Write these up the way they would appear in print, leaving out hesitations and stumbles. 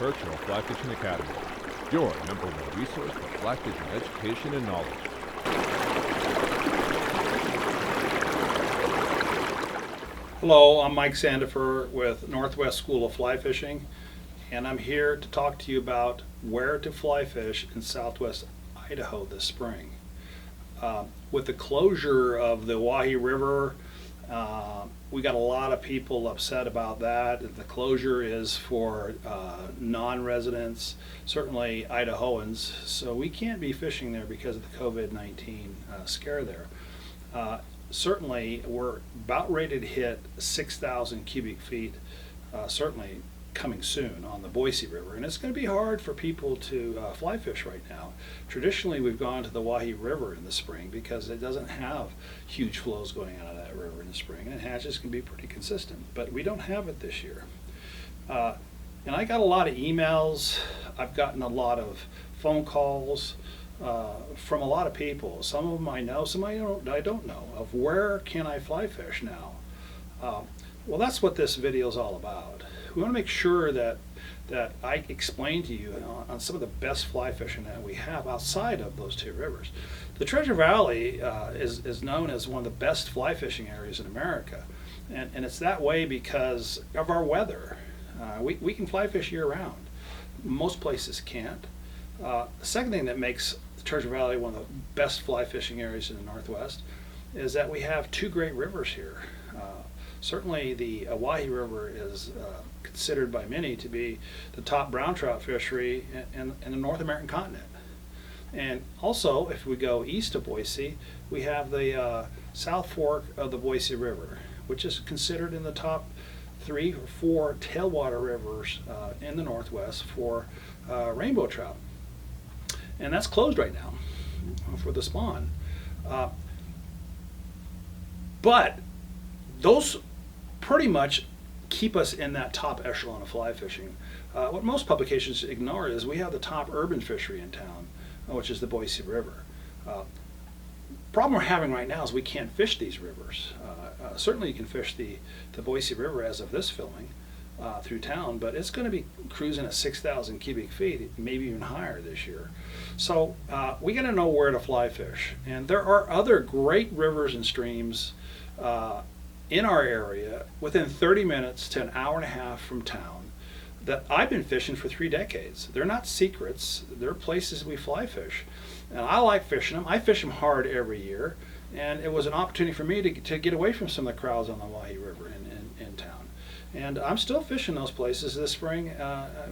Virtual Fly Fishing Academy, your #1 resource for fly fishing education and knowledge. Hello, I'm Mike Sandifer with Northwest School of Fly Fishing, and I'm here to talk to you about where to fly fish in Southwest Idaho this spring. With the closure of the Owyhee River, we got a lot of people upset about that. The closure is for non-residents, certainly Idahoans, so we can't be fishing there because of the COVID-19 scare there. Certainly, we're about ready to hit 6,000 cubic feet, certainly coming soon on the Boise River, and it's going to be hard for people to fly fish right now. Traditionally, we've gone to the Owyhee River in the spring because it doesn't have huge flows going out of that river in the spring, and hatches can be pretty consistent, but we don't have it this year. And I got a lot of emails, I've gotten a lot of phone calls from a lot of people. Some of them I know, some I don't know, of where can I fly fish now. Well, that's what this video is all about. We want to make sure that I explain to you on some of the best fly fishing that we have outside of those two rivers. The Treasure Valley is known as one of the best fly fishing areas in America, and it's that way because of our weather. We can fly fish year round. Most places can't. The second thing that makes the Treasure Valley one of the best fly fishing areas in the Northwest is that we have two great rivers here. Certainly the Owyhee River is considered by many to be the top brown trout fishery in the North American continent. And also, if we go east of Boise, we have the South Fork of the Boise River, which is considered in the top 3 or 4 tailwater rivers in the Northwest for rainbow trout. And that's closed right now for the spawn. But those pretty much keep us in that top echelon of fly fishing. What most publications ignore is we have the top urban fishery in town, which is the Boise River. Problem we're having right now is we can't fish these rivers. Certainly you can fish the Boise River as of this filming through town, but it's going to be cruising at 6,000 cubic feet, maybe even higher this year. So we got to know where to fly fish. And there are other great rivers and streams in our area within 30 minutes to an hour and a half from town that I've been fishing for 3 decades. They're not secrets, they're places we fly fish. And I like fishing them. I fish them hard every year, and it was an opportunity for me to get away from some of the crowds on the Owyhee River in town. And I'm still fishing those places this spring.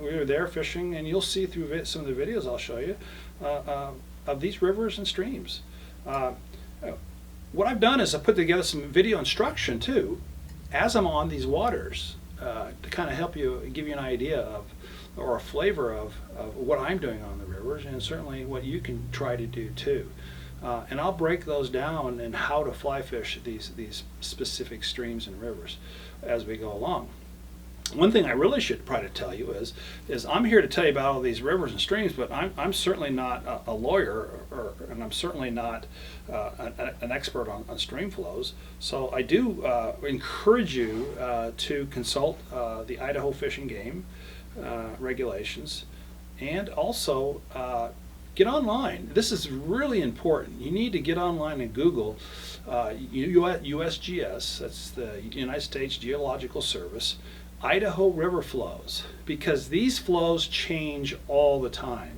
We were there fishing, and you'll see through some of the videos I'll show you of these rivers and streams. What I've done is I put together some video instruction too, as I'm on these waters, to kind of help you, give you an idea of, or a flavor of what I'm doing on the rivers, and certainly what you can try to do too. And I'll break those down and how to fly fish these specific streams and rivers as we go along. One thing I really should try to tell you is I'm here to tell you about all these rivers and streams, but I'm certainly not a lawyer, and I'm certainly not an expert on stream flows. So I do encourage you to consult the Idaho Fish and Game regulations, and also get online. This is really important. You need to get online and Google USGS, that's the United States Geological Service, Idaho river flows, because these flows change all the time.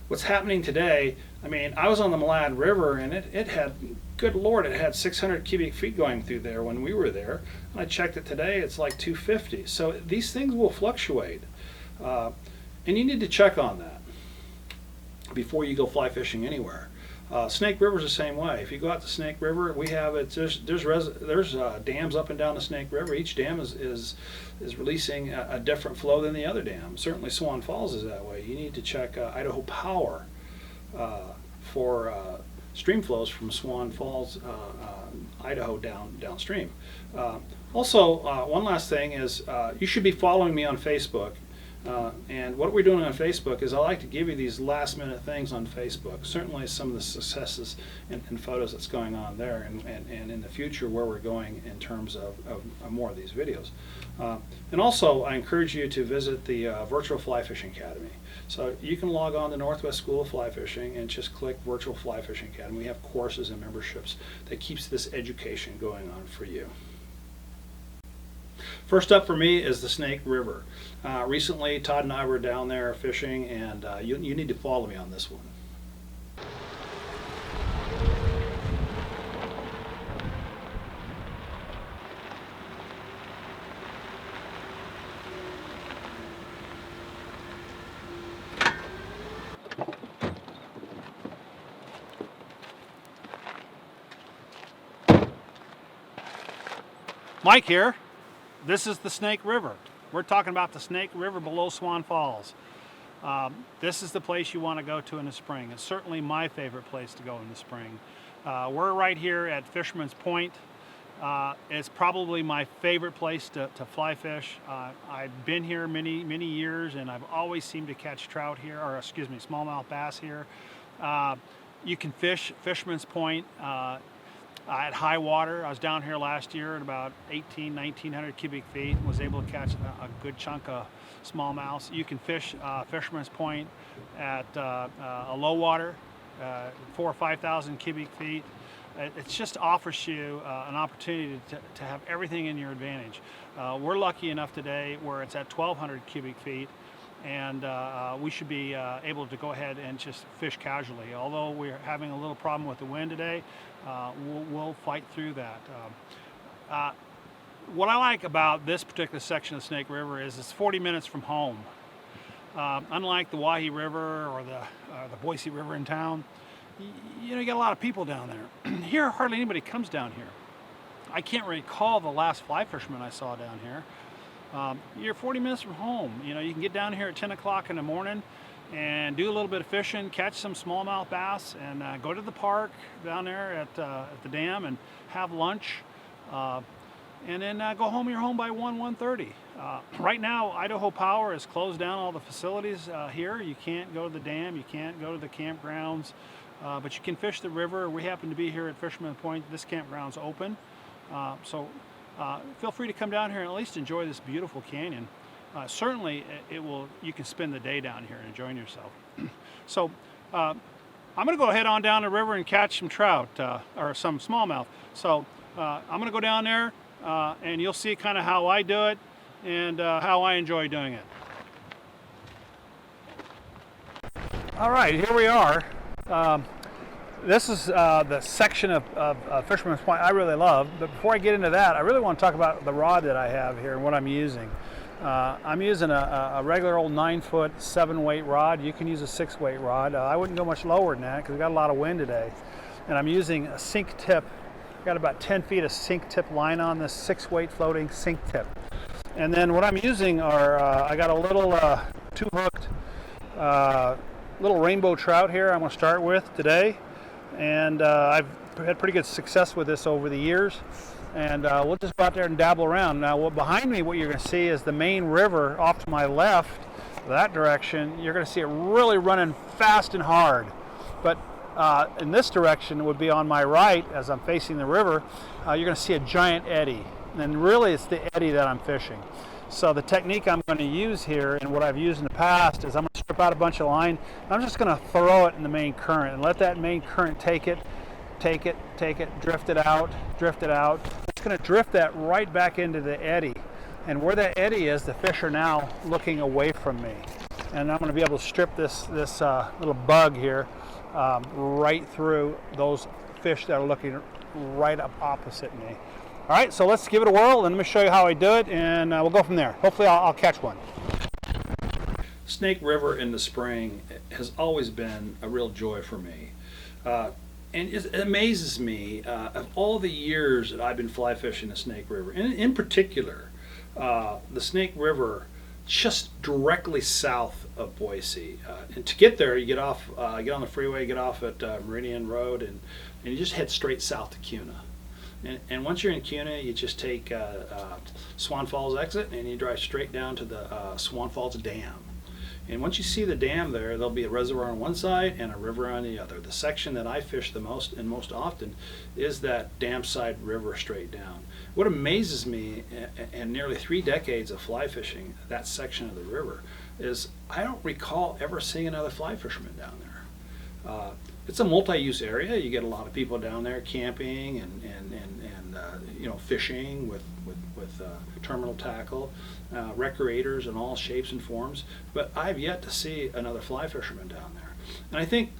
What's happening today, I mean, I was on the Malad River, and it had, good Lord, it had 600 cubic feet going through there when we were there. And I checked it today, it's like 250. So these things will fluctuate. And you need to check on that before you go fly fishing anywhere. Snake River's the same way. If you go out to Snake River, we have it. There's dams up and down the Snake River. Each dam is releasing a different flow than the other dam. Certainly Swan Falls is that way. You need to check Idaho Power for stream flows from Swan Falls, Idaho downstream. Also, one last thing is you should be following me on Facebook. And what we're doing on Facebook is I like to give you these last minute things on Facebook. Certainly some of the successes and photos that's going on there, and in the future where we're going in terms of more of these videos. And also I encourage you to visit the Virtual Fly Fishing Academy. So you can log on to Northwest School of Fly Fishing and just click Virtual Fly Fishing Academy. We have courses and memberships that keeps this education going on for you. First up for me is the Snake River. Recently, Todd and I were down there fishing, and you need to follow me on this one. Mike here. This is the Snake River. We're talking about the Snake River below Swan Falls. This is the place you want to go to in the spring. It's certainly my favorite place to go in the spring. We're right here at Fisherman's Point. It's probably my favorite place to fly fish. I've been here many years, and I've always seemed to catch trout here, or excuse me, smallmouth bass here. You can fish Fisherman's Point at high water. I was down here last year at about 1900 cubic feet and was able to catch a good chunk of smallmouths. You can fish Fisherman's Point at a low water, 4,000 or 5,000 cubic feet. It just offers you an opportunity to have everything in your advantage. We're lucky enough today where it's at 1,200 cubic feet, and we should be able to go ahead and just fish casually. Although we're having a little problem with the wind today, we'll fight through that. What I like about this particular section of Snake River is it's 40 minutes from home. Unlike the Wahi River or the Boise River in town, you got a lot of people down there. Here, hardly anybody comes down here. I can't recall the last fly fisherman I saw down here. You're 40 minutes from home. You can get down here at 10 o'clock in the morning and do a little bit of fishing, catch some smallmouth bass, and go to the park down there at the dam and have lunch, and then go home. You're home by 1:30. Right now, Idaho Power has closed down all the facilities here. You can't go to the dam, you can't go to the campgrounds, but you can fish the river. We happen to be here at Fisherman's Point. This campground's open, so feel free to come down here and at least enjoy this beautiful canyon. Certainly, you can spend the day down here enjoying yourself. So I'm going to go ahead on down the river and catch some trout, or some smallmouth. So I'm going to go down there, and you'll see kind of how I do it and how I enjoy doing it. All right, here we are. This is the section of Fisherman's Point I really love. But before I get into that, I really want to talk about the rod that I have here and what I'm using. I'm using a regular old 9-foot 7-weight rod. You can use a 6-weight rod. I wouldn't go much lower than that because we got a lot of wind today. And I'm using a sink tip. I've got about 10 feet of sink tip line on this 6-weight floating sink tip. And then what I'm using are, I got a little 2-hooked little rainbow trout here I'm going to start with today. And I've had pretty good success with this over the years. And we'll just go out there and dabble around. Now, behind me, what you're going to see is the main river off to my left, that direction. You're going to see it really running fast and hard. But in this direction would be on my right, as I'm facing the river, you're going to see a giant eddy. And really, it's the eddy that I'm fishing. So the technique I'm going to use here, and what I've used in the past, is I'm going to strip out a bunch of line. And I'm just going to throw it in the main current and let that main current take it, drift it out. It's going to drift that right back into the eddy. And where that eddy is, the fish are now looking away from me. And I'm going to be able to strip this little bug here right through those fish that are looking right up opposite me. All right, so let's give it a whirl, and let me show you how I do it, and we'll go from there. Hopefully I'll catch one. Snake River in the spring has always been a real joy for me. And it amazes me, of all the years that I've been fly fishing the Snake River, and in particular, the Snake River just directly south of Boise. And to get there, you get on the freeway, get off at Meridian Road, and you just head straight south to Kuna. And once you're in Kuna, you just take Swan Falls exit and you drive straight down to the Swan Falls Dam. And once you see the dam there, there'll be a reservoir on one side and a river on the other. The section that I fish the most and most often is that dam side river straight down. What amazes me in nearly 3 decades of fly fishing that section of the river is I don't recall ever seeing another fly fisherman down there. It's a multi-use area. You get a lot of people down there camping and fishing with terminal tackle, recreators in all shapes and forms. But I've yet to see another fly fisherman down there. And I think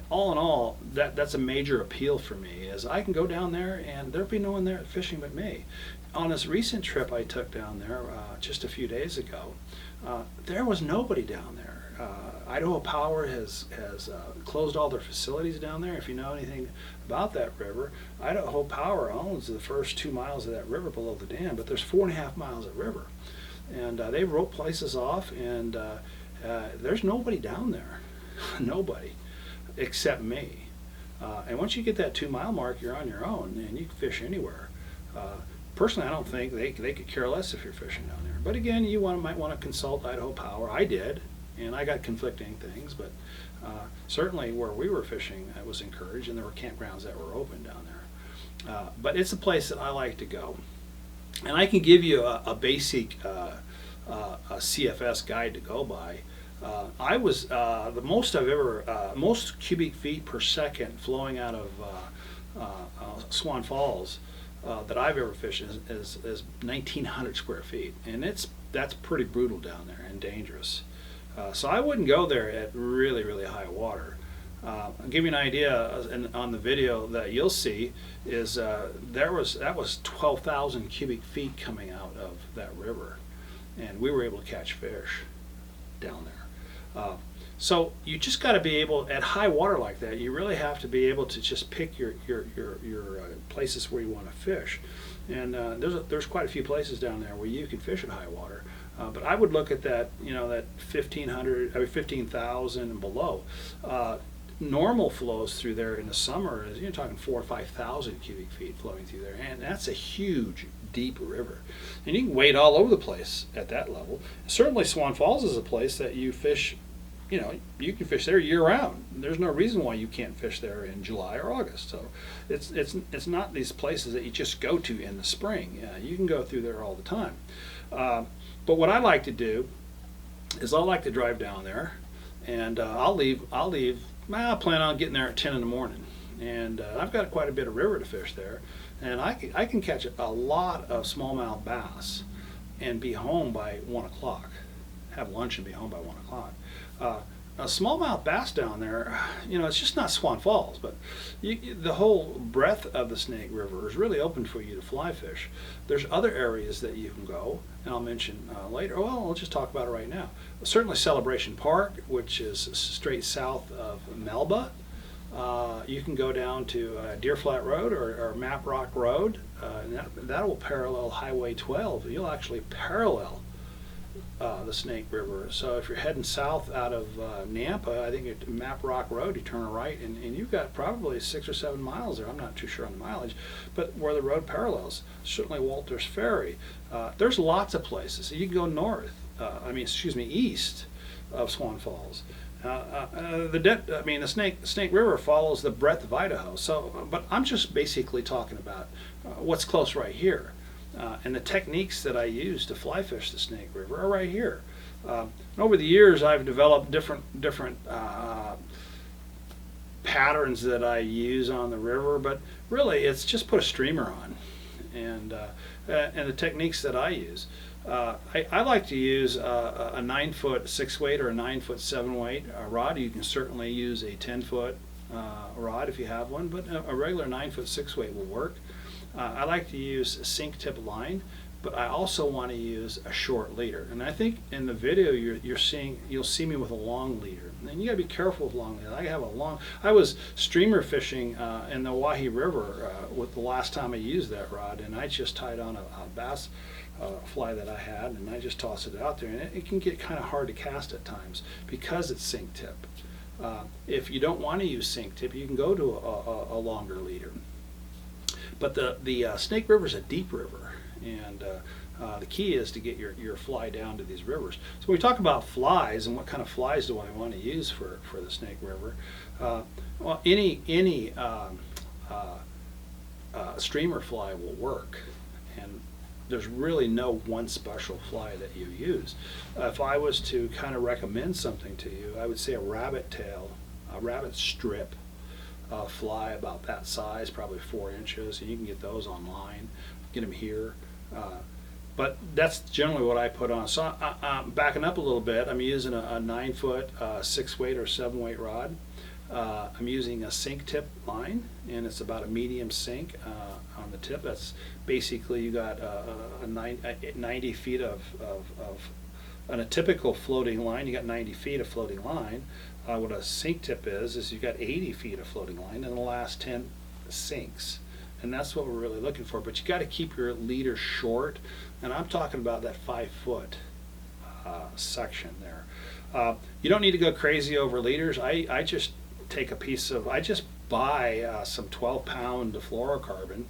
all in all, that's a major appeal for me, is I can go down there and there'll be no one there fishing but me. On this recent trip I took down there just a few days ago, there was nobody down there. Idaho Power has closed all their facilities down there. If you know anything about that river, Idaho Power owns the first 2 miles of that river below the dam, but there's 4.5 miles of river. And they wrote places off, and there's nobody down there. Nobody, except me. And once you get that 2 mile mark, you're on your own, and you can fish anywhere. Personally, I don't think they could care less if you're fishing down there. But again, you might want to consult Idaho Power. I did, and I got conflicting things, but certainly where we were fishing, I was encouraged, and there were campgrounds that were open down there. But it's a place that I like to go. And I can give you a basic a CFS guide to go by. I was the most I've ever, most cubic feet per second flowing out of Swan Falls that I've ever fished is 1,900 square feet, and that's pretty brutal down there and dangerous. So I wouldn't go there at really, really high water. I'll give you an idea on the video that you'll see is that was 12,000 cubic feet coming out of that river, and we were able to catch fish down there. So you just got to be able, at high water like that, you really have to be able to just pick your places where you want to fish. And there's quite a few places down there where you can fish at high water. But I would look at that, that 15,000 and below. Normal flows through there in the summer is, you're talking 4,000 or 5,000 cubic feet flowing through there, and that's a huge, deep river. And you can wade all over the place at that level. Certainly Swan Falls is a place that you fish, you can fish there year round. There's no reason why you can't fish there in July or August. So it's not these places that you just go to in the spring. You can go through there all the time. But what I like to do is I like to drive down there, and I plan on getting there at 10 in the morning, and I've got quite a bit of river to fish there, and I can catch a lot of smallmouth bass and be home by 1 o'clock, have lunch and be home by 1 o'clock. A smallmouth bass down there, it's just not Swan Falls, but the whole breadth of the Snake River is really open for you to fly fish. There's other areas that you can go, and I'll mention later. Well, I'll just talk about it right now. Certainly Celebration Park, which is straight south of Melba. You can go down to Deer Flat Road or Map Rock Road, and that will parallel Highway 12. You'll actually parallel the Snake River. So if you're heading south out of Nampa, I think at Map Rock Road, you turn right, and you've got probably 6 or 7 miles there. I'm not too sure on the mileage, but where the road parallels. Certainly Walters Ferry. There's lots of places. You can go north, east of Swan Falls. The Snake River follows the breadth of Idaho. So, but I'm just basically talking about what's close right here. And the techniques that I use to fly fish the Snake River are right here. And over the years, I've developed different patterns that I use on the river, but really it's just put a streamer on, and the techniques that I use. I like to use a 9-foot 6-weight or a 9-foot 7-weight rod. You can certainly use a 10-foot rod if you have one, but a regular 9-foot 6-weight will work. I like to use a sink tip line, but I also want to use a short leader. And I think in the video you'll see me with a long leader. And you got to be careful with long leader. I was streamer fishing in the Owyhee River with the last time I used that rod, and I just tied on a bass fly that I had, and I just tossed it out there, and it can get kind of hard to cast at times because it's sink tip. If you don't want to use sink tip, you can go to a longer leader. But the Snake River is a deep river, and the key is to get your fly down to these rivers. So when we talk about flies and what kind of flies do I want to use for the Snake River, well, any streamer fly will work, and there's really no one special fly that you use. If I was to kind of recommend something to you, I would say a rabbit tail, a rabbit strip fly about that size, probably 4 inches, and you can get those online, get them here. But that's generally what I put on. So I'm backing up a little bit. I'm using a 9-foot 6-weight or 7-weight rod. I'm using a sink tip line, and it's about a medium sink on the tip. That's basically, you got 90 feet of on a typical floating line, you got 90 feet of floating line. What a sink tip is you've got 80 feet of floating line, and the last 10 sinks. And that's what we're really looking for. But you got to keep your leader short, and I'm talking about that 5-foot section there. You don't need to go crazy over leaders. I just take a piece of, I just buy some 12-pound fluorocarbon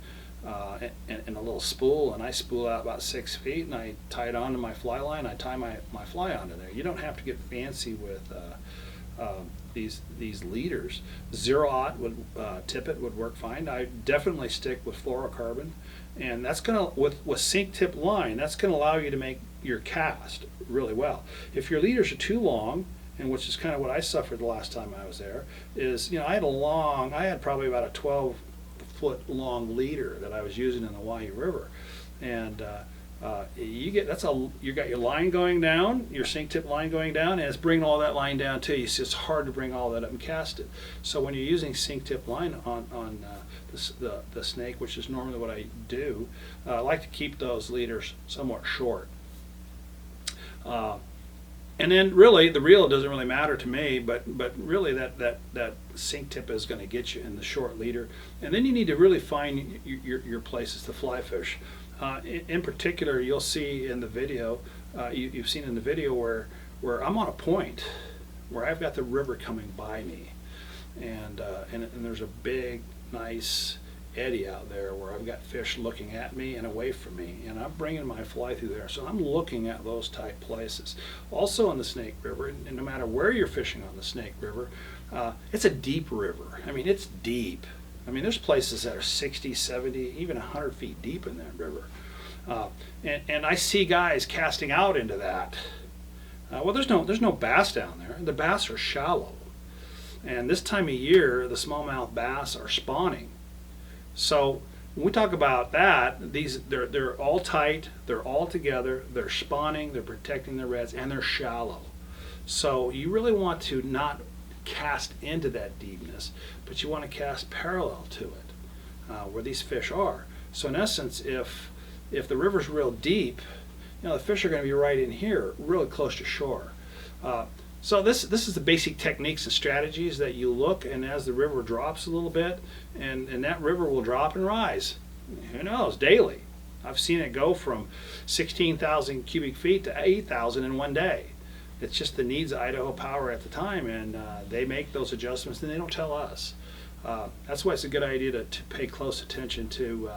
in a little spool, and I spool out about 6 feet, and I tie it onto my fly line. I tie my fly onto there. You don't have to get fancy with these leaders. 0-aught would tippet would work fine. I definitely stick with fluorocarbon, and that's gonna with sink tip line, that's gonna allow you to make your cast really well. If your leaders are too long, and which is kind of what I suffered the last time I was there, is, you know, I had probably about a 12-foot long leader that I was using in the Wahoo River, and you got your line going down, your sink tip line going down, and it's bringing all that line down too. You see, it's hard to bring all that up and cast it. So when you're using sink tip line on the snake, which is normally what I do, I like to keep those leaders somewhat short. And then really the reel doesn't really matter to me, but really that sink tip is going to get you in the short leader. And then you need to really find your places to fly fish. In particular, you'll see in the video, you've seen in the video where I'm on a point where I've got the river coming by me, and there's a big, nice eddy out there where I've got fish looking at me and away from me, and I'm bringing my fly through there. So I'm looking at those type places. Also on the Snake River, and no matter where you're fishing on the Snake River, it's a deep river. I mean, it's deep. I mean, there's places that are 60, 70, even 100 feet deep in that river. And I see guys casting out into that. Well, there's no bass down there. The bass are shallow. And this time of year, the smallmouth bass are spawning. So when we talk about that, they're all tight, they're all together, they're spawning, they're protecting their reds, and they're shallow. So you really want to not cast into that deepness, but you want to cast parallel to it, where these fish are. So in essence, if the river's real deep, you know, the fish are going to be right in here, really close to shore. So this is the basic techniques and strategies that you look, and as the river drops a little bit, and that river will drop and rise. Who knows, daily. I've seen it go from 16,000 cubic feet to 8,000 in one day. It's just the needs of Idaho Power at the time, and they make those adjustments, and they don't tell us. That's why it's a good idea to pay close attention to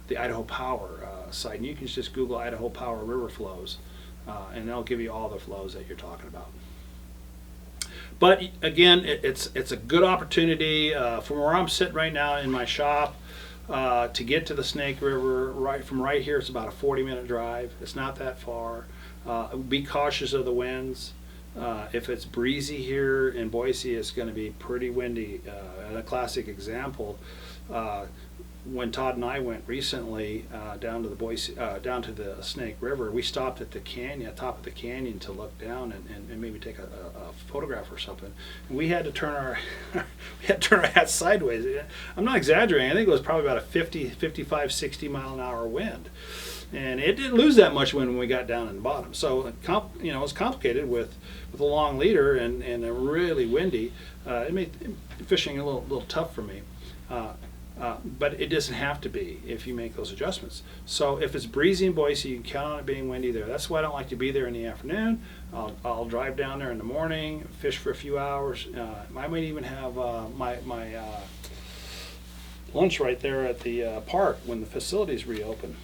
the Idaho Power site. And you can just Google Idaho Power river flows, and they'll give you all the flows that you're talking about. But again, it's a good opportunity from where I'm sitting right now in my shop to get to the Snake River. Right here, it's about a 40-minute drive. It's not that far. Be cautious of the winds. If it's breezy here in Boise, it's going to be pretty windy. And a classic example, when Todd and I went recently down to the Snake River, we stopped at the canyon, top of the canyon, to look down and maybe take a photograph or something. And we had to turn our hats sideways. I'm not exaggerating. I think it was probably about a 50, 55, 60 mile an hour wind. And it didn't lose that much wind when we got down in the bottom. So it was complicated with a long leader and a really windy. It made fishing a little tough for me. But it doesn't have to be if you make those adjustments. So if it's breezy in Boise, you can count on it being windy there. That's why I don't like to be there in the afternoon. I'll drive down there in the morning, fish for a few hours. I might even have lunch right there at the park when the facilities reopen.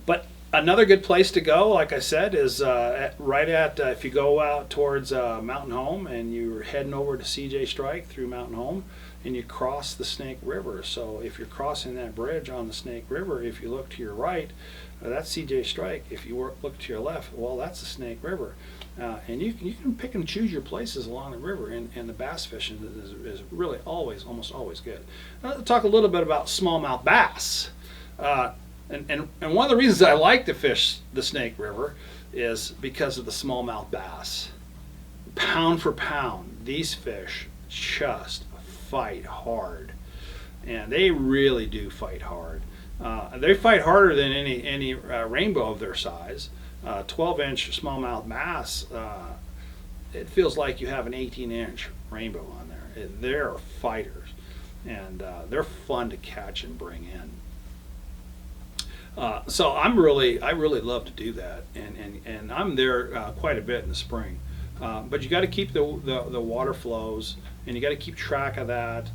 But another good place to go, like I said, is if you go out towards Mountain Home and you're heading over to CJ Strike through Mountain Home, and you cross the Snake River. So if you're crossing that bridge on the Snake River, if you look to your right, that's CJ Strike. If you look to your left, well, that's the Snake River. And you can pick and choose your places along the river, and the bass fishing is really almost always good. Let's talk a little bit about smallmouth bass. And one of the reasons I like to fish the Snake River is because of the smallmouth bass. Pound for pound, these fish just fight hard, and they really do fight hard. They fight harder than any rainbow of their size. 12-inch smallmouth bass, it feels like you have an 18-inch rainbow on there. They're fighters, and they're fun to catch and bring in. So I really love to do that, and I'm there quite a bit in the spring. But you got to keep the water flows, and you got to keep track of that.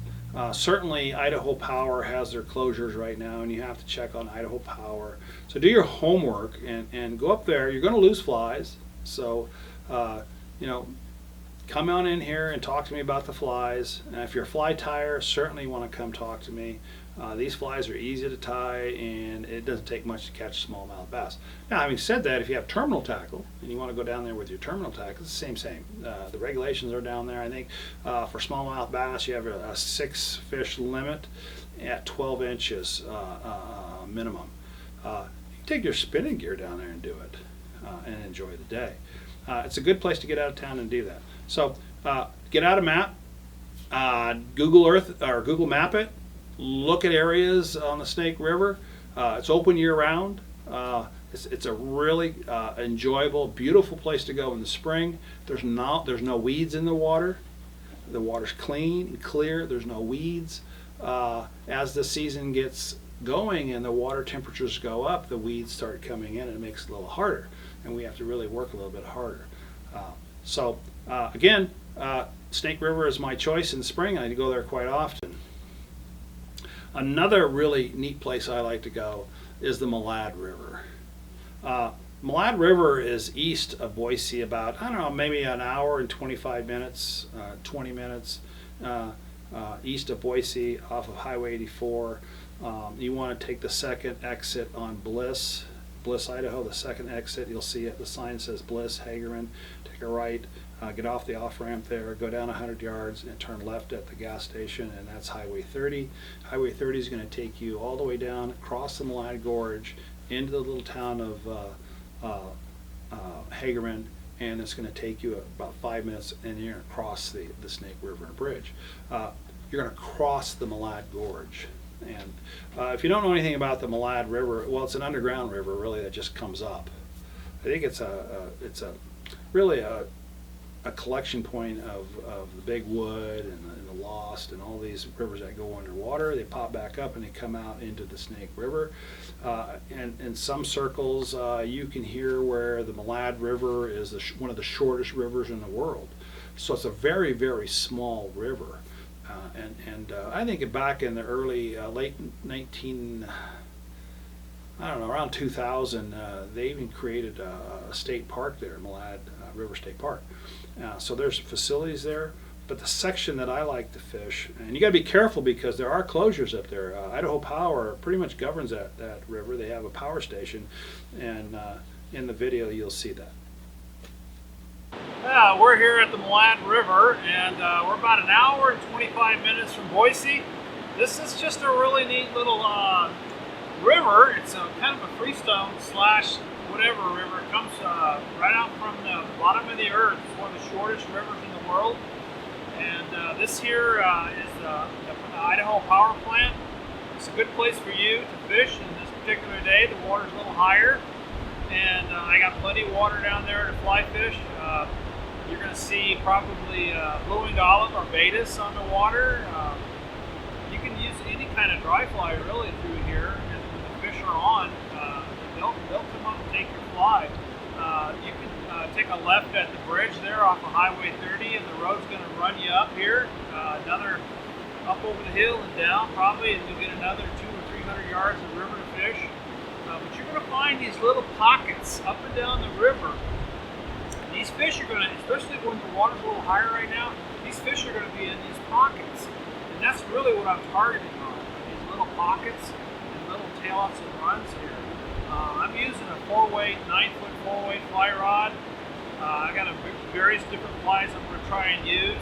Certainly Idaho Power has their closures right now, and you have to check on Idaho Power. So do your homework and go up there. You're going to lose flies, so come on in here and talk to me about the flies. And if you're a fly tyer, certainly you want to come talk to me. These flies are easy to tie, and it doesn't take much to catch smallmouth bass. Now, having said that, if you have terminal tackle and you want to go down there with your terminal tackle, it's the same. The regulations are down there. I think for smallmouth bass, you have a 6 fish limit at 12 inches minimum. You can take your spinning gear down there and do it and enjoy the day. It's a good place to get out of town and do that. So get out a map, Google Earth or Google Map it. Look at areas on the Snake River. It's open year-round. It's a really enjoyable, beautiful place to go in the spring. There's no weeds in the water. The water's clean and clear. There's no weeds. As the season gets going and the water temperatures go up, the weeds start coming in, and it makes it a little harder. And we have to really work a little bit harder. Again, Snake River is my choice in the spring. I go there quite often. Another really neat place I like to go is the Malad River. Malad River is east of Boise about, maybe an hour and 25 minutes, 20 minutes east of Boise off of Highway 84. You want to take the second exit on Bliss, Idaho, the second exit. You'll see it. The sign says Bliss, Hagerman. Take a right. Get off the off-ramp there, go down 100 yards, and turn left at the gas station, and that's Highway 30. Highway 30 is going to take you all the way down, across the Malad Gorge, into the little town of Hagerman, and it's going to take you about 5 minutes, and you're going to cross the Snake River Bridge. You're going to cross the Malad Gorge. And if you don't know anything about the Malad River, well, it's an underground river, really, that just comes up. I think it's really a collection point of the Big Wood and the Lost and all these rivers that go underwater. They pop back up and they come out into the Snake River. And in some circles, you can hear where the Malad River is one of the shortest rivers in the world. So it's a very, very small river. I think back in the late around 2000, they even created a state park there, Malad River State Park. So there's facilities there, but the section that I like to fish, and you got to be careful because there are closures up there. Idaho Power pretty much governs that river. They have a power station, and in the video you'll see that. We're here at the Malad River, and we're about an hour and 25 minutes from Boise. This is just a really neat little river. It's kind of a freestone / whatever river. It comes right out from the bottom of the earth. It's one of the shortest rivers in the world. And this here is from the Idaho Power Plant. It's a good place for you to fish in this particular day. The water's a little higher, and I got plenty of water down there to fly fish. You're going to see probably blue-winged olive or betas on the water. You can use any kind of dry fly really through here, and when the fish are on, they'll come up and take your fly. You can take a left at the bridge there off of Highway 30, and the road's going to run you up here, up over the hill and down probably, and you'll get another 200 or 300 yards of river to fish. But you're going to find these little pockets up and down the river. And these fish are going to, especially when the water's a little higher right now, these fish are going to be in these pockets. And that's really what I'm targeting on, these little pockets and little tailouts and runs here. I'm using a 4-weight, 9-foot 4-weight fly rod. I got various different flies I'm going to try and use.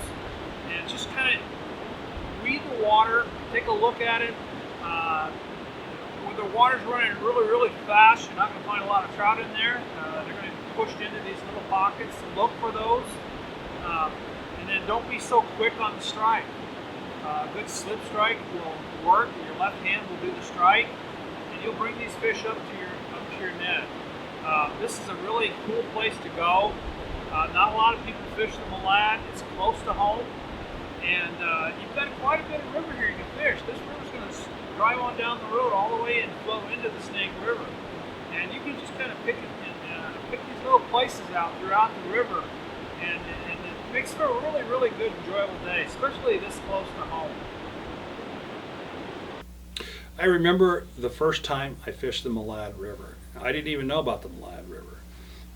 And just kind of read the water, take a look at it. When the water's running really, really fast, you're not going to find a lot of trout in there. They're going to be pushed into these little pockets. Look for those. And then don't be so quick on the strike. A good slip strike will work. Your left hand will do the strike, and you'll bring these fish up to your net. This is a really cool place to go. Not a lot of people fish the Malad. It's close to home, and you've got quite a bit of river here you can fish. This river's going to drive on down the road all the way and flow into the Snake River, and you can just kind of pick these little places out throughout the river, and it makes for a really, really good, enjoyable day, especially this close to home. I remember the first time I fished the Malad River. I didn't even know about the Malad River.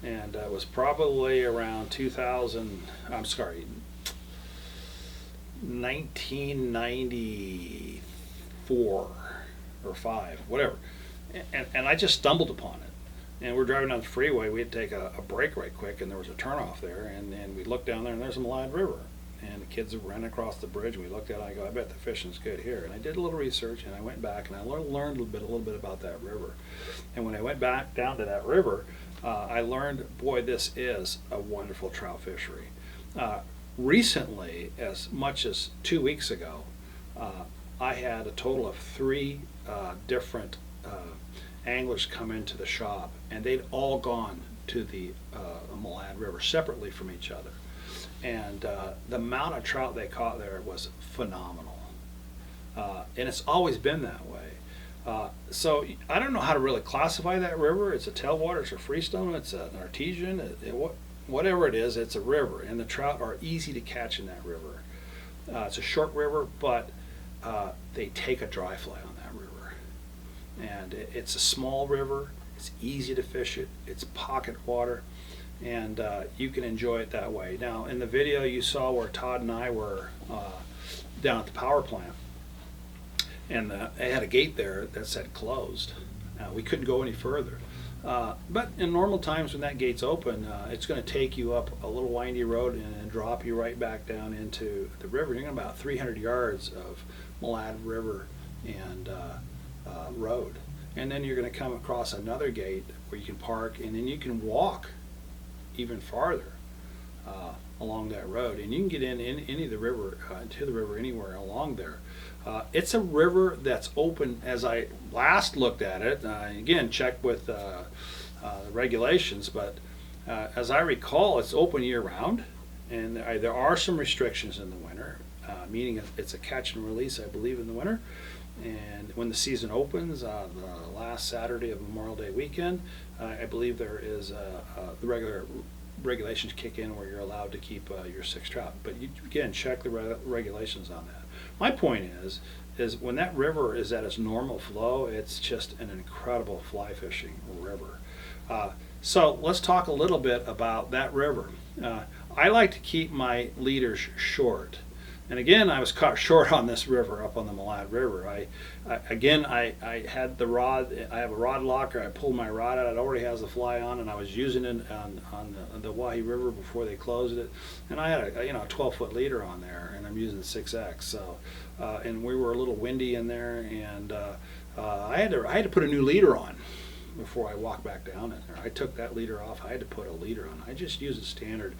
And it was probably around 1994 or 5, whatever. And I just stumbled upon it. And we're driving down the freeway. We had to take a break right quick, and there was a turnoff there. And we looked down there, and there's a Malad River. And the kids ran across the bridge. We looked at it, and I go, I bet the fishing's good here. And I did a little research, and I went back, and I learned a little bit about that river. And when I went back down to that river, I learned, boy, this is a wonderful trout fishery. Recently, as much as 2 weeks ago, I had a total of 3 different anglers come into the shop, and they'd all gone to the Malad River separately from each other. And the amount of trout they caught there was phenomenal. And it's always been that way. So I don't know how to really classify that river. It's a tailwater, it's a freestone, it's an artesian, whatever it is, it's a river. And the trout are easy to catch in that river. It's a short river, but they take a dry fly on that river. And it's a small river, it's easy to fish it, it's pocket water. And you can enjoy it that way. Now, in the video you saw where Todd and I were down at the power plant, and they had a gate there that said closed. We couldn't go any further. But in normal times when that gate's open, it's going to take you up a little windy road and drop you right back down into the river. You're going about 300 yards of Malad River and road. And then you're going to come across another gate where you can park, and then you can walk even farther along that road, and you can get in any of the river, to the river anywhere along there. It's a river that's open. As I last looked at it, again, check with the regulations, but as I recall, it's open year-round, and there are some restrictions in the winter, meaning it's a catch and release, I believe, in the winter. And when the season opens, the last Saturday of Memorial Day weekend, I believe there is the regular regulations kick in where you're allowed to keep your 6 trout. But you, again, check the regulations on that. My point is when that river is at its normal flow, it's just an incredible fly fishing river. So let's talk a little bit about that river. I like to keep my leaders short. And again, I was caught short on this river, up on the Malad River. I had the rod. I have a rod locker. I pulled my rod out. It already has the fly on, and I was using it on the Wahi River before they closed it. And I had a 12-foot leader on there, and I'm using 6X. So, and we were a little windy in there, and I had to put a new leader on before I walked back down in there. I took that leader off. I had to put a leader on. I just use a standard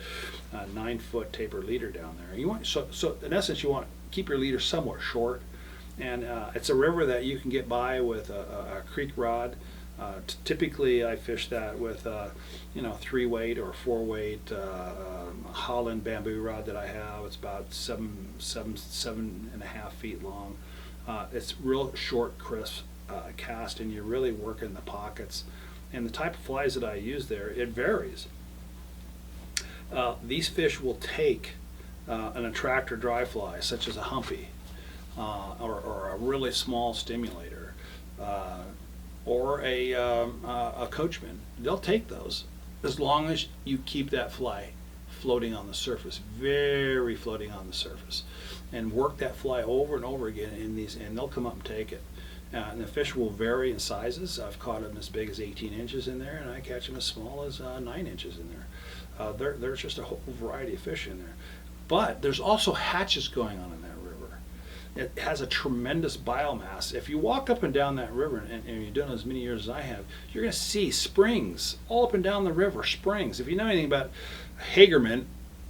9-foot taper leader down there. You want so in essence you want to keep your leader somewhat short, and it's a river that you can get by with a creek rod. Typically I fish that with 3-weight or 4-weight Holland bamboo rod that I have. It's about 7.5 feet long. It's real short, crisp cast, and you're really working the pockets. And the type of flies that I use there, it varies. These fish will take an attractor dry fly, such as a humpy, or a really small stimulator, or a coachman. They'll take those as long as you keep that fly floating on the surface, very floating on the surface, and work that fly over and over again in these, and they'll come up and take it. And the fish will vary in sizes. I've caught them as big as 18 inches in there, and I catch them as small as 9 inches in there. There's just a whole variety of fish in there. But there's also hatches going on in that river. It has a tremendous biomass. If you walk up and down that river, and you've done it as many years as I have, you're going to see springs all up and down the river, springs. If you know anything about Hagerman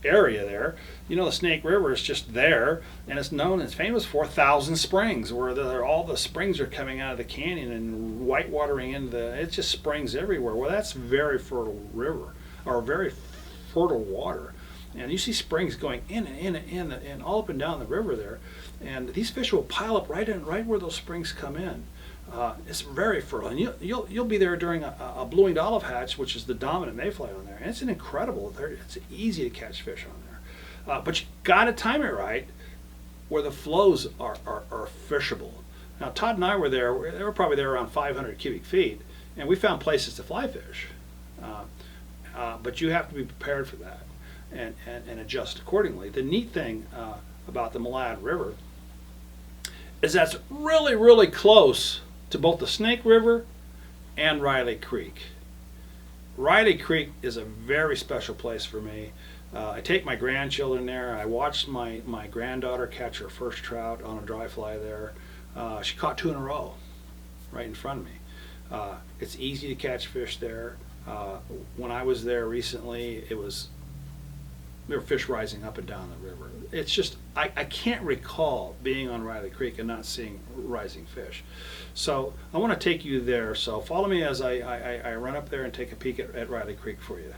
area there, you know the Snake River is just there, and it's famous for 1,000 springs, where all the springs are coming out of the canyon and whitewatering into it's just springs everywhere. Well, that's very fertile river, or very fertile water. And you see springs going in and in and all up and down the river there, and these fish will pile up right where those springs come in. It's very fertile, and you'll be there during a blue winged olive hatch, which is the dominant mayfly on there, and it's an incredible. It's easy to catch fish on there, but you got to time it right, where the flows are fishable. Now Todd and I were there. They were probably there around 500 cubic feet, and we found places to fly fish, but you have to be prepared for that and adjust accordingly. The neat thing about the Malad River is that's really, really close to both the Snake River and Riley Creek. Riley Creek is a very special place for me. I take my grandchildren there. I watched my granddaughter catch her first trout on a dry fly there. She caught 2 in a row right in front of me. It's easy to catch fish there. When I was there recently, there were fish rising up and down the river. It's just, I can't recall being on Riley Creek and not seeing rising fish. So I want to take you there. So follow me as I run up there and take a peek at Riley Creek for you.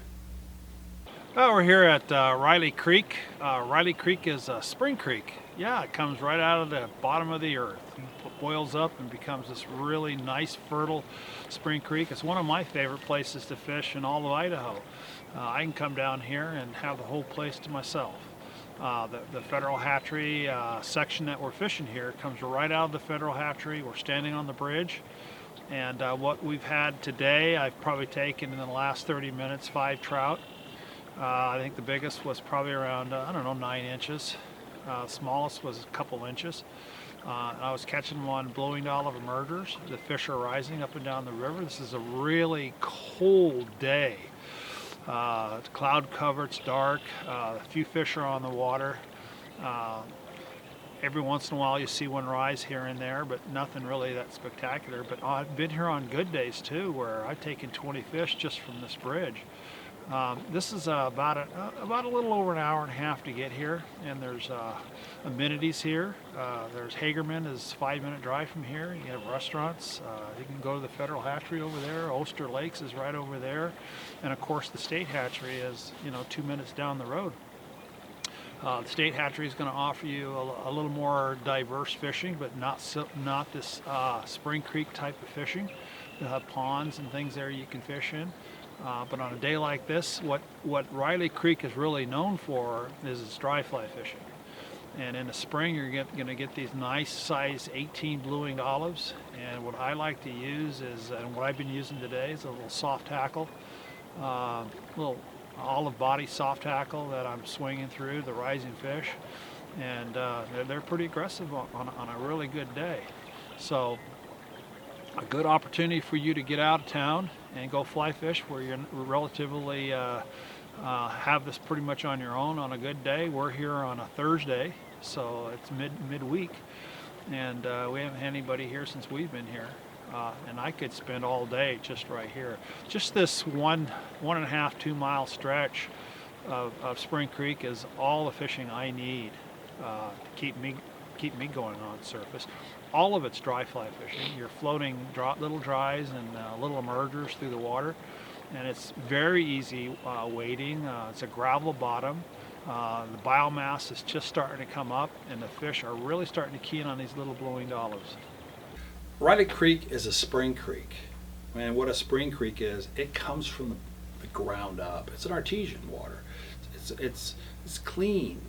Well, we're here at Riley Creek. Riley Creek is a spring creek. Yeah, it comes right out of the bottom of the earth. It boils up and becomes this really nice, fertile spring creek. It's one of my favorite places to fish in all of Idaho. I can come down here and have the whole place to myself. The federal hatchery section that we're fishing here comes right out of the federal hatchery. We're standing on the bridge, and what we've had today, I've probably taken in the last 30 minutes 5 trout. I think the biggest was probably around 9 inches. Smallest was a couple inches. I was catching them on blue winged olive emergers. The fish are rising up and down the river. This is a really cold day. It's cloud covered, it's dark, a few fish are on the water. Every once in a while you see one rise here and there, but nothing really that spectacular. But I've been here on good days too, where I've taken 20 fish just from this bridge. This is about a little over an hour and a half to get here, and there's amenities here. There's Hagerman is a 5-minute drive from here. You have restaurants. You can go to the federal hatchery over there. Oster Lakes is right over there, and of course the state hatchery is 2 minutes down the road. The state hatchery is going to offer you a little more diverse fishing, but not this spring creek type of fishing. They'll have ponds and things there you can fish in. But on a day like this, what Riley Creek is really known for is its dry fly fishing. And in the spring, you're going to get these nice size 18 blue winged olives. And what I like to use is, and what I've been using today, is a little soft tackle, little olive body soft tackle that I'm swinging through the rising fish. And they're pretty aggressive on a really good day. So a good opportunity for you to get out of town and go fly fish where you're relatively have this pretty much on your own on a good day. We're here on a Thursday, so it's midweek, and we haven't had anybody here since we've been here. And I could spend all day just right here. Just this 1.5, 2 mile stretch of Spring Creek is all the fishing I need to keep me going on surface. All of it's dry fly fishing. You're floating little dries and little emergers through the water, and it's very easy wading. It's a gravel bottom. The biomass is just starting to come up, and the fish are really starting to key in on these little blue winged olives. Riley Creek is a spring creek, and what a spring creek is, it comes from the ground up. It's an artesian water. It's clean.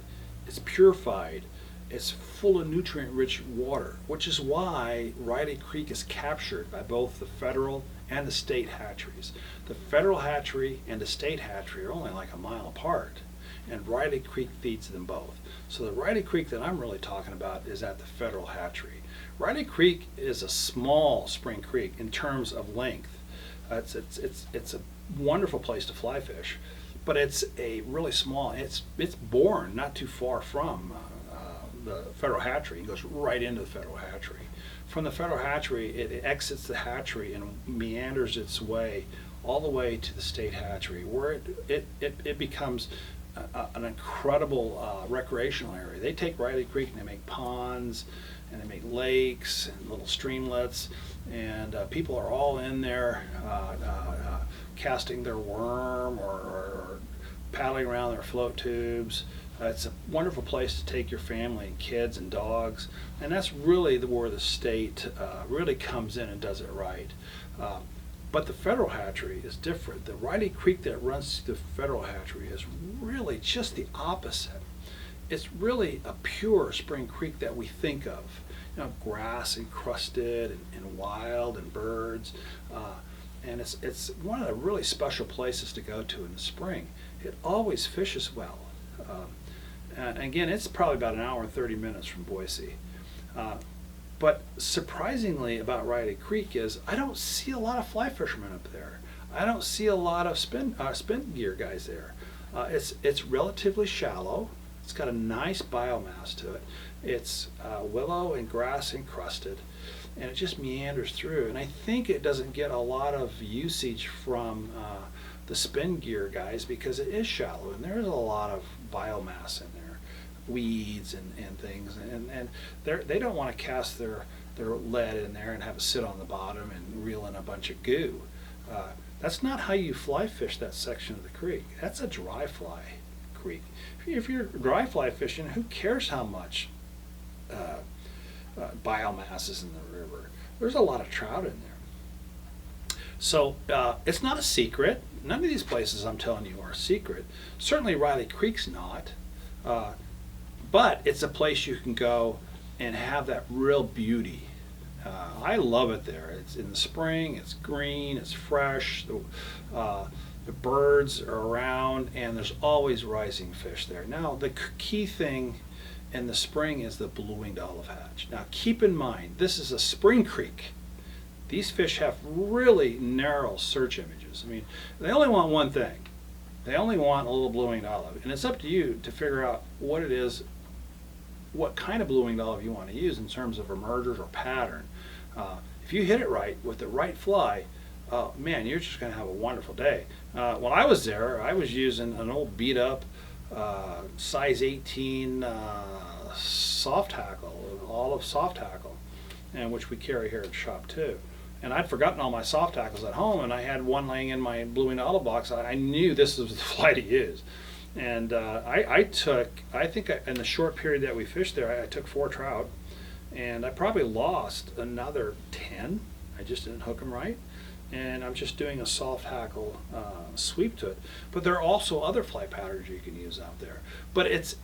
It's purified. it's full of nutrient-rich water, which is why Riley Creek is captured by both the federal and the state hatcheries. The federal hatchery and the state hatchery are only like a mile apart, and Riley Creek feeds them both. So the Riley Creek that I'm really talking about is at the federal hatchery. Riley Creek is a small spring creek in terms of length. It's a wonderful place to fly fish, but it's a really small. It's born not too far from the federal hatchery. It goes right into the federal hatchery. From the federal hatchery, it exits the hatchery and meanders its way all the way to the state hatchery, where it becomes an incredible recreational area. They take Riley Creek and they make ponds, and they make lakes and little streamlets, and people are all in there casting their worm or paddling around their float tubes. It's a wonderful place to take your family and kids and dogs, and that's really where the state really comes in and does it right. But the federal hatchery is different. The Riley Creek that runs through the federal hatchery is really just the opposite. It's really a pure spring creek that we think of, grass encrusted and wild and birds, and it's one of the really special places to go to in the spring. It always fishes well. And again, it's probably about an hour and 30 minutes from Boise. But surprisingly about Riley Creek is I don't see a lot of fly fishermen up there. I don't see a lot of spin gear guys there. It's relatively shallow. It's got a nice biomass to it. It's willow and grass encrusted, and it just meanders through. And I think it doesn't get a lot of usage from the spin gear guys because it is shallow and there's a lot of biomass in there, weeds and things, and they don't want to cast their lead in there and have it sit on the bottom and reel in a bunch of goo. That's not how you fly fish that section of the creek. That's a dry fly creek. If you're dry fly fishing, who cares how much biomass is in the river? There's a lot of trout in there. So it's not a secret. None of these places I'm telling you are a secret. Certainly Riley Creek's not. But it's a place you can go and have that real beauty. I love it there. It's in the spring, it's green, it's fresh, the birds are around, and there's always rising fish there. Now, the key thing in the spring is the blue-winged olive hatch. Now, keep in mind, this is a spring creek. These fish have really narrow search images. I mean, they only want one thing. They only want a little blue-winged olive, and it's up to you to figure out what it is, what kind of blue-winged olive you want to use in terms of emergers or pattern. If you hit it right with the right fly, man, you're just going to have a wonderful day. When I was there, I was using an old beat-up size 18 soft tackle, olive soft tackle, and which we carry here at the shop too. And I'd forgotten all my soft tackles at home, and I had one laying in my blue-winged olive box. I knew this was the fly to use. And I think in the short period that we fished there, I took 4 trout, and I probably lost another 10. I just didn't hook them right, and I'm just doing a soft tackle sweep to it. But there are also other fly patterns you can use out there. But it's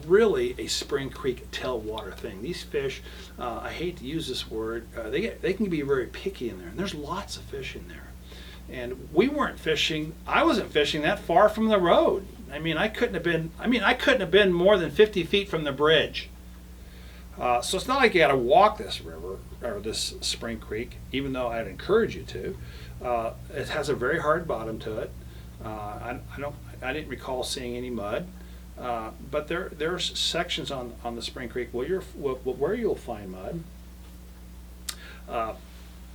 really a spring creek tailwater thing. These fish, I hate to use this word, they can be very picky in there, and there's lots of fish in there. And we weren't fishing. I wasn't fishing that far from the road. I mean, I couldn't have been more than 50 feet from the bridge. So it's not like you got to walk this river or this spring creek, even though I'd encourage you to. It has a very hard bottom to it. I didn't recall seeing any mud, but there's sections on the spring creek where you'll find mud.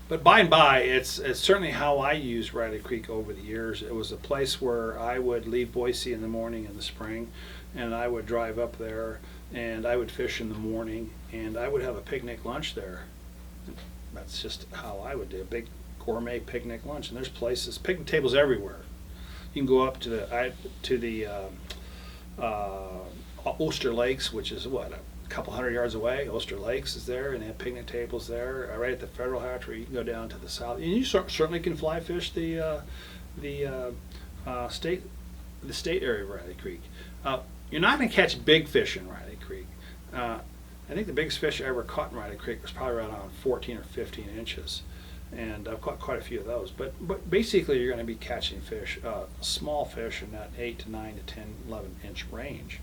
But by and by, it's certainly how I used Riley Creek over the years. It was a place where I would leave Boise in the morning in the spring, and I would drive up there, and I would fish in the morning, and I would have a picnic lunch there. That's just how I would do a big gourmet picnic lunch. And there's places, picnic tables everywhere. You can go up to the Oster Lakes, which is what, a couple hundred yards away. Oster Lakes is there, and they have picnic tables there. Right at the federal hatchery, you can go down to the south, and you certainly can fly fish the state area of Riley Creek. you're not going to catch big fish in Riley Creek. I think the biggest fish I ever caught in Riley Creek was probably around 14 or 15 inches. And I've caught quite a few of those. But basically you're going to be catching fish, small fish in that 8 to 9 to 10, 11 inch range.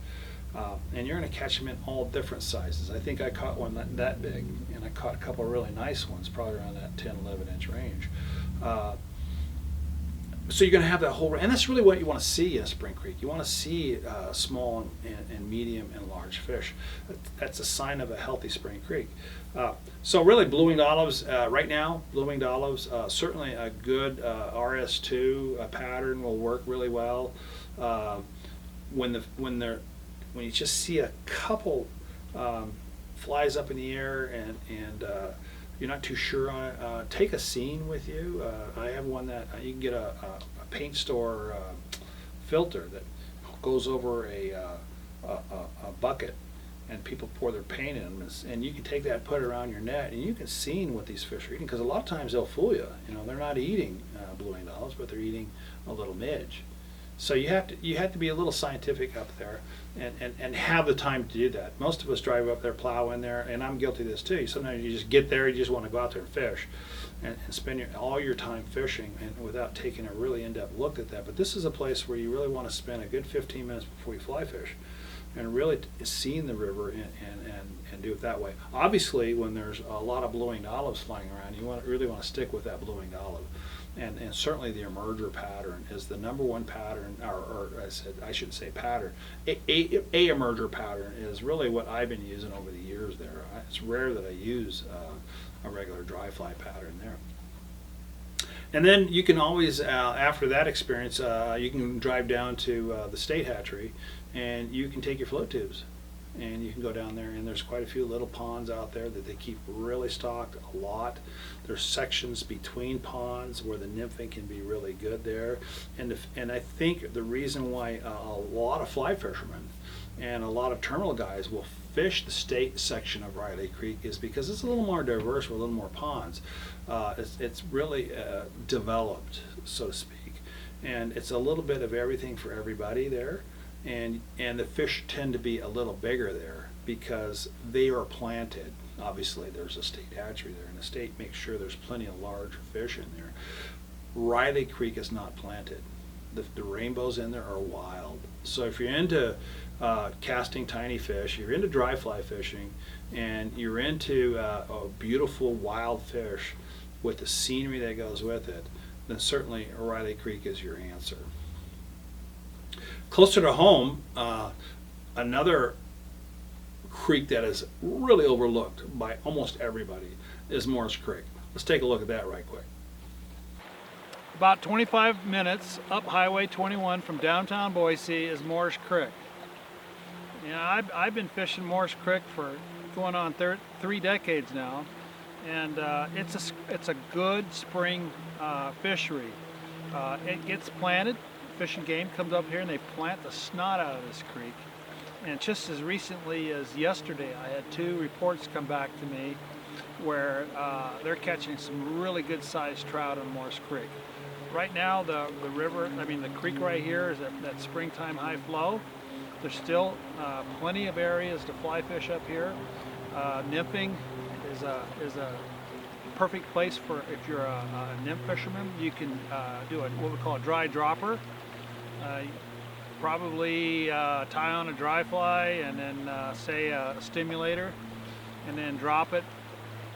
And you're going to catch them in all different sizes. I think I caught one that big, and I caught a couple of really nice ones, probably around that 10, 11 inch range. So you're going to have that whole, and that's really what you want to see in a spring creek. You want to see small and medium and large fish. That's a sign of a healthy spring creek. So really, blue-winged olives right now, blue-winged olives, certainly a good RS2 pattern will work really well. When you just see a couple flies up in the air and you're not too sure on it, take a seine with you. I have one that you can get a paint store filter that goes over a bucket, and people pour their paint in them, and you can take that and put it around your net, and you can seine what these fish are eating, because a lot of times they'll fool you. You know, they're not eating blue-winged olives, but they're eating a little midge. So you have to be a little scientific up there and have the time to do that. Most of us drive up there, plow in there, and I'm guilty of this too. Sometimes you just get there, you just want to go out there and fish and spend all your time fishing and without taking a really in-depth look at that. But this is a place where you really want to spend a good 15 minutes before you fly fish and really seeing the river and do it that way. Obviously, when there's a lot of blue-winged olives flying around, you really want to stick with that blue-winged olive. And certainly the emerger pattern is the number one pattern, or I shouldn't say pattern. A emerger pattern is really what I've been using over the years there. It's rare that I use a regular dry fly pattern there. And then you can always, after that experience, you can drive down to the state hatchery, and you can take your float tubes. And you can go down there, and there's quite a few little ponds out there that they keep really stocked a lot. There's sections between ponds where the nymphing can be really good there. And I think the reason why a lot of fly fishermen and a lot of terminal guys will fish the state section of Riley Creek is because it's a little more diverse with a little more ponds. It's really developed, so to speak. And it's a little bit of everything for everybody there. And the fish tend to be a little bigger there because they are planted. Obviously, there's a state hatchery there, and the state makes sure there's plenty of large fish in there. Riley Creek is not planted. The rainbows in there are wild. So if you're into casting tiny fish, you're into dry fly fishing, and you're into a beautiful wild fish with the scenery that goes with it, then certainly Riley Creek is your answer. Closer to home, another creek that is really overlooked by almost everybody is Morris Creek. Let's take a look at that right quick. About 25 minutes up Highway 21 from downtown Boise is Morris Creek. You know, I've been fishing Morris Creek for going on 3 decades now, and it's a good spring fishery. It gets planted. Fish and Game comes up here and they plant the snot out of this creek. And just as recently as yesterday, I had 2 reports come back to me where they're catching some really good sized trout on Morris Creek. Right now, the creek right here is at that springtime high flow. There's still plenty of areas to fly fish up here. Nymphing is a perfect place for, if you're a nymph fisherman. You can do what we call a dry dropper. Probably tie on a dry fly and then say a stimulator, and then drop it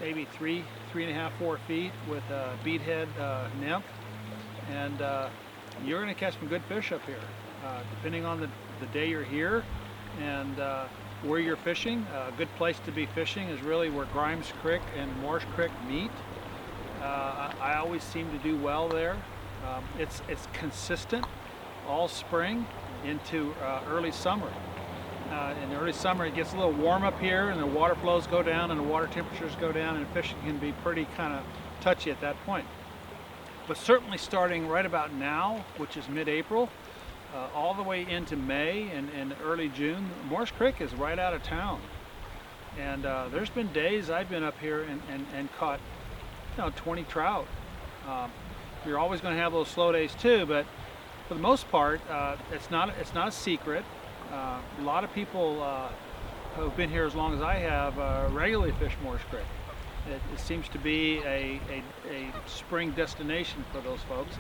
maybe 3.5, 4 feet with a beadhead nymph, and you're going to catch some good fish up here. Depending on the day you're here and where you're fishing, a good place to be fishing is really where Grimes Creek and Morris Creek meet. I always seem to do well there. It's consistent all spring into early summer. In the early summer it gets a little warm up here and the water flows go down and the water temperatures go down and fishing can be pretty kind of touchy at that point. But certainly starting right about now, which is mid-April, all the way into May and early June, Morris Creek is right out of town. And there's been days I've been up here and caught 20 trout. You're always going to have those slow days too, but for the most part, it's not a secret. A lot of people who've been here as long as I have regularly fish Morris Creek. It seems to be a spring destination for those folks.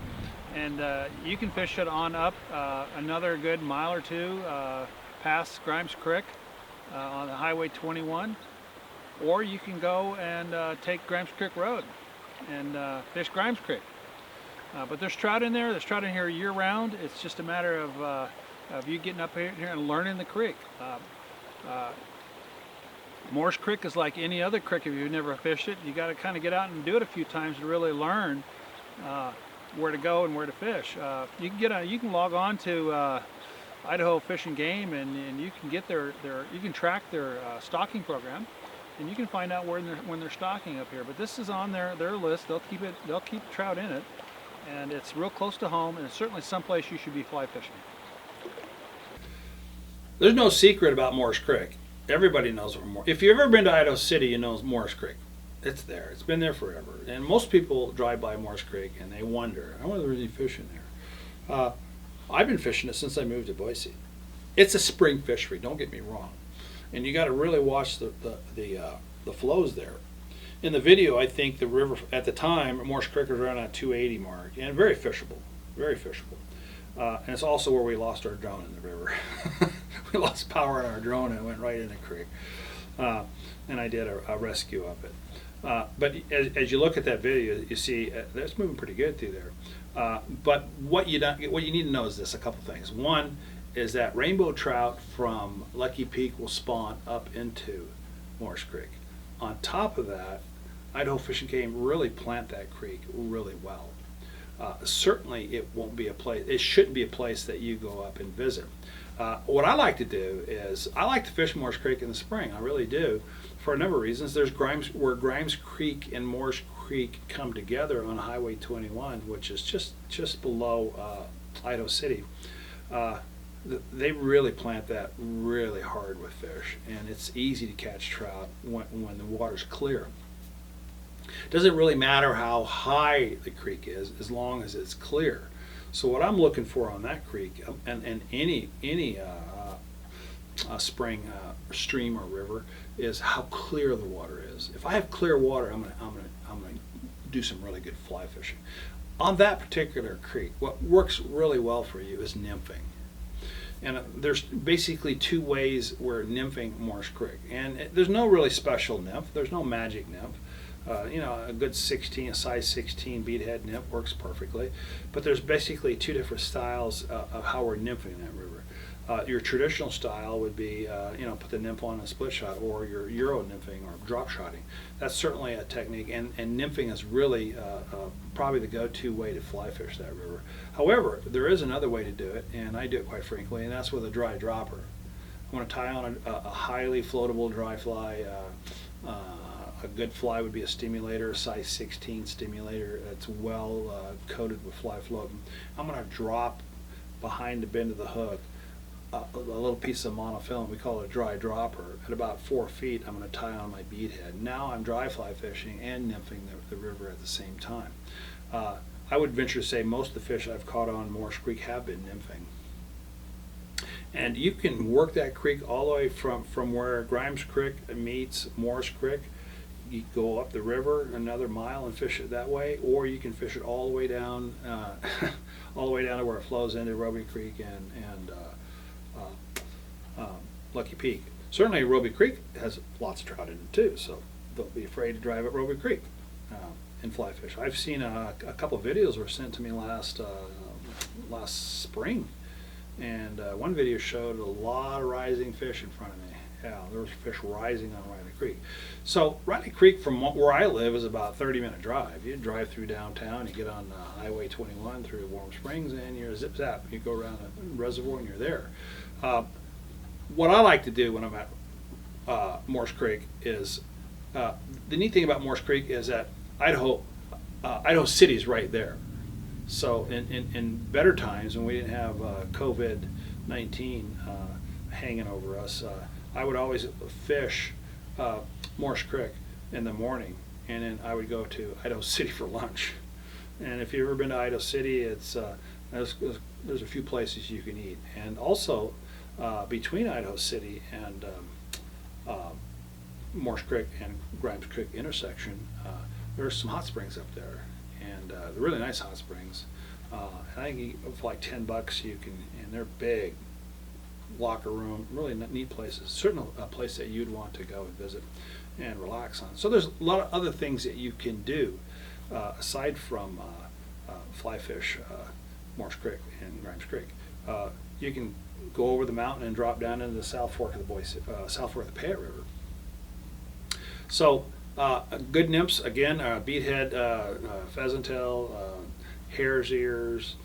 And you can fish it on up another good mile or two past Grimes Creek on the Highway 21. Or you can go and take Grimes Creek Road and fish Grimes Creek. But there's trout in there. There's trout in here year round. It's just a matter of you getting up here and learning the creek. Morris Creek is like any other creek if you've never fished it. You got to kind of get out and do it a few times to really learn where to go and where to fish. You can log on to Idaho Fish and Game, and you can get you can track their stocking program, and you can find out when they're stocking up here. But this is on their list. They'll keep trout in it, and it's real close to home, and it's certainly someplace you should be fly fishing. There's no secret about Morris Creek. Everybody knows where if you've ever been to Idaho City, you know Morris Creek. It's there. It's been there forever. And most people drive by Morris Creek and they wonder, I wonder if there's any fish in there. I've been fishing it since I moved to Boise. It's a spring fishery, don't get me wrong. And you got to really watch the flows there. In the video, I think the river at the time, Morris Creek was around that 280 mark, and very fishable, very fishable. And it's also where we lost our drone in the river. We lost power on our drone and it went right in the creek. And I did a rescue of it. But as you look at that video, you see that's moving pretty good through there. But what you need to know is this: a couple things. One is that rainbow trout from Lucky Peak will spawn up into Morris Creek. On top of that, Idaho Fish and Game really plant that creek really well. Certainly, it won't be a place. It shouldn't be a place that you go up and visit. What I like to do is I like to fish Morris Creek in the spring. I really do, for a number of reasons. There's where Grimes Creek and Morris Creek come together on Highway 21, which is just below Idaho City. They really plant that really hard with fish, and it's easy to catch trout when the water's clear. Doesn't really matter how high the creek is as long as it's clear. So what I'm looking for on that creek and any spring stream or river is how clear the water is. If I have clear water, I'm gonna do some really good fly fishing. On that particular creek, what works really well for you is nymphing. And there's basically two ways we're nymphing Morris Creek. And there's no really special nymph. There's no magic nymph. A good size 16 beadhead nymph works perfectly. But there's basically two different styles of how we're nymphing that river. Your traditional style would be, put the nymph on a split shot, or your Euro nymphing or drop shotting. That's certainly a technique, and nymphing is really probably the go-to way to fly fish that river. However, there is another way to do it, and I do it quite frequently, and that's with a dry dropper. I want to tie on a highly floatable dry fly. A good fly would be a stimulator, a size 16 stimulator that's well coated with fly floating. I'm going to drop behind the bend of the hook a little piece of monofilament. We call it a dry dropper. At about 4 feet, I'm going to tie on my beadhead. Now I'm dry fly fishing and nymphing the river at the same time. I would venture to say most of the fish I've caught on Morris Creek have been nymphing. And you can work that creek all the way from where Grimes Creek meets Morris Creek. You go up the river another mile and fish it that way, or you can fish it all the way down, all the way down to where it flows into Roby Creek and Lucky Peak. Certainly, Roby Creek has lots of trout in it too, so don't be afraid to drive up Roby Creek and fly fish. I've seen a couple of videos were sent to me last spring, and one video showed a lot of rising fish in front of me. Yeah, there was fish rising on Riley Creek. So Riley Creek from where I live is about a 30-minute drive. You drive through downtown, you get on Highway 21 through Warm Springs, and you're zip zap. You go around the reservoir and you're there. What I like to do when I'm at Morris Creek is, the neat thing about Morris Creek is that Idaho City is right there. So in better times, when we didn't have COVID-19 hanging over us, I would always fish Morris Creek in the morning, and then I would go to Idaho City for lunch. And if you've ever been to Idaho City, it's there's a few places you can eat. And also, between Idaho City and Morse Creek and Grimes Creek intersection, there's some hot springs up there, and they're really nice hot springs. And I think for like $10 you can, and they're big, locker room, really neat places. Certainly a place that you'd want to go and visit and relax on. So there's a lot of other things that you can do aside from fly fish Morse Creek and Grimes Creek. You can go over the mountain and drop down into the South Fork of the South Fork of the Payette River. So good nymphs again, beadhead, pheasant-tail, hare's ears,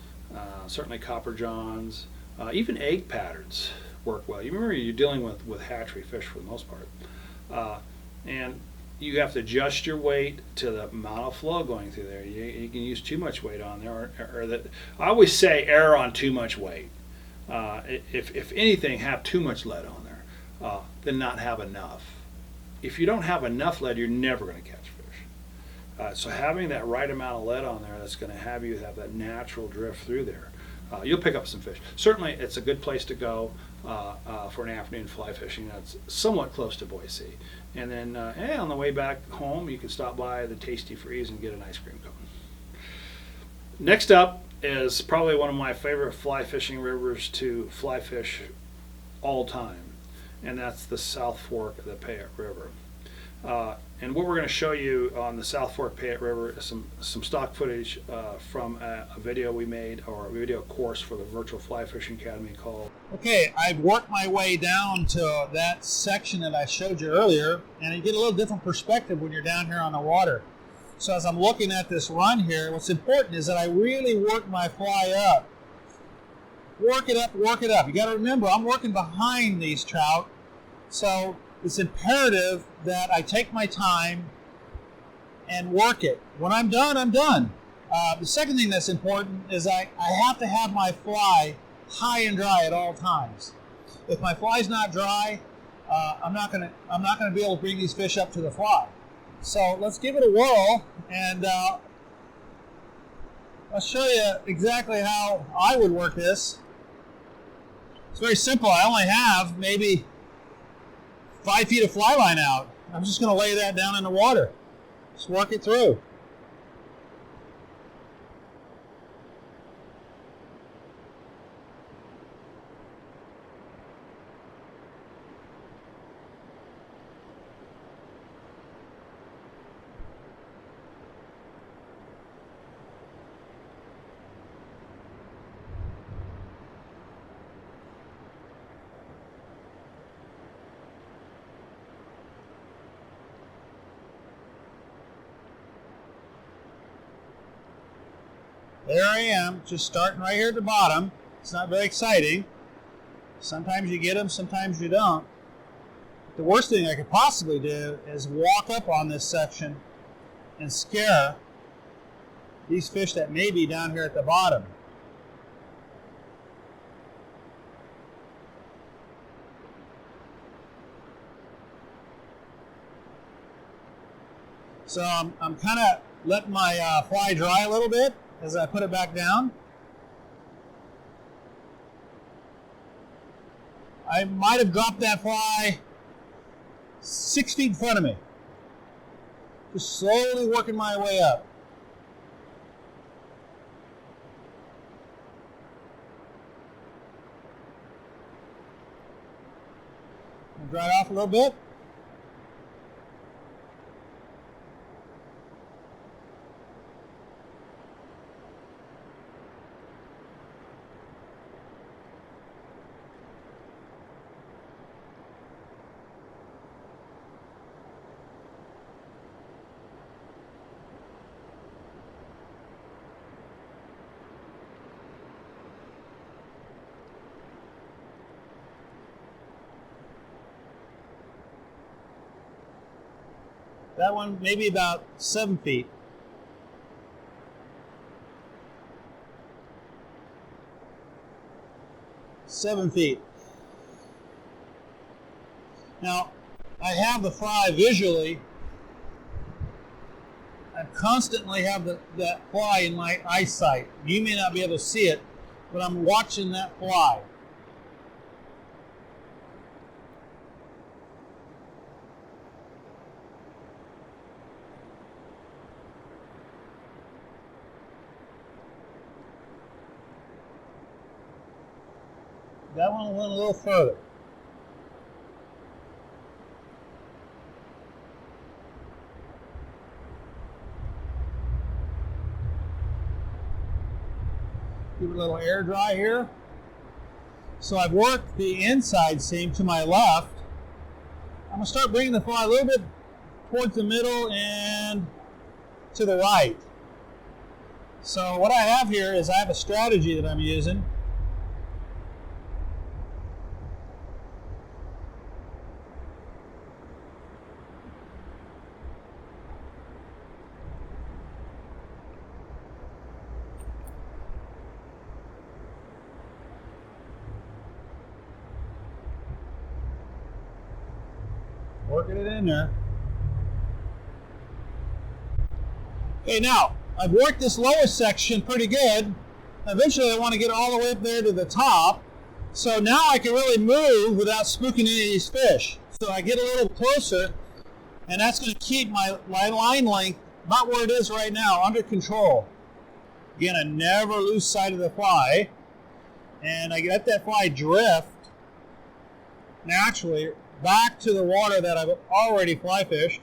certainly copper johns, even egg patterns work well. You remember you're dealing with hatchery fish for the most part, and you have to adjust your weight to the amount of flow going through there. You can use too much weight on there, or that I always say err on too much weight. If anything, have too much lead on there, then not have enough. If you don't have enough lead, you're never going to catch fish. So having that right amount of lead on there, that's going to have you have that natural drift through there. You'll pick up some fish. Certainly, it's a good place to go for an afternoon fly fishing. That's somewhat close to Boise. And then on the way back home, you can stop by the Tasty Freeze and get an ice cream cone. Next up is probably one of my favorite fly fishing rivers to fly fish all time, and that's the South Fork of the Payette River. And what we're going to show you on the South Fork Payette River is some stock footage from a video we made, or a video course for the Virtual Fly Fishing Academy called. Okay, I've worked my way down to that section that I showed you earlier, and you get a little different perspective when you're down here on the water. So as I'm looking at this run here, what's important is that I really work my fly up. Work it up, work it up. You got to remember, I'm working behind these trout, so it's imperative that I take my time and work it. When I'm done, I'm done. The second thing that's important is I have to have my fly high and dry at all times. If my fly's not dry, I'm not gonna be able to bring these fish up to the fly. So let's give it a whirl, and I'll show you exactly how I would work this. It's very simple. I only have maybe 5 feet of fly line out. I'm just going to lay that down in the water. Just work it through. There I am, just starting right here at the bottom. It's not very exciting. Sometimes you get them, sometimes you don't. The worst thing I could possibly do is walk up on this section and scare these fish that may be down here at the bottom. So I'm kind of letting my fly dry a little bit as I put it back down. I might have dropped that fly 6 feet in front of me. Just slowly working my way up. I'll dry it off a little bit. That one maybe about 7 feet. Seven feet. Now, I have the fly visually. I constantly have that fly in my eyesight. You may not be able to see it, but I'm watching that fly. That one went a little further. Give it a little air dry here. So I've worked the inside seam to my left. I'm going to start bringing the fly a little bit towards the middle and to the right. So what I have here is I have a strategy that I'm using. Working it in there. Okay, now I've worked this lower section pretty good. Eventually I want to get all the way up there to the top. So now I can really move without spooking any of these fish. So I get a little closer, and that's going to keep my line length about where it is right now, under control. Again, I never lose sight of the fly. And I let that fly drift naturally back to the water that I've already fly fished.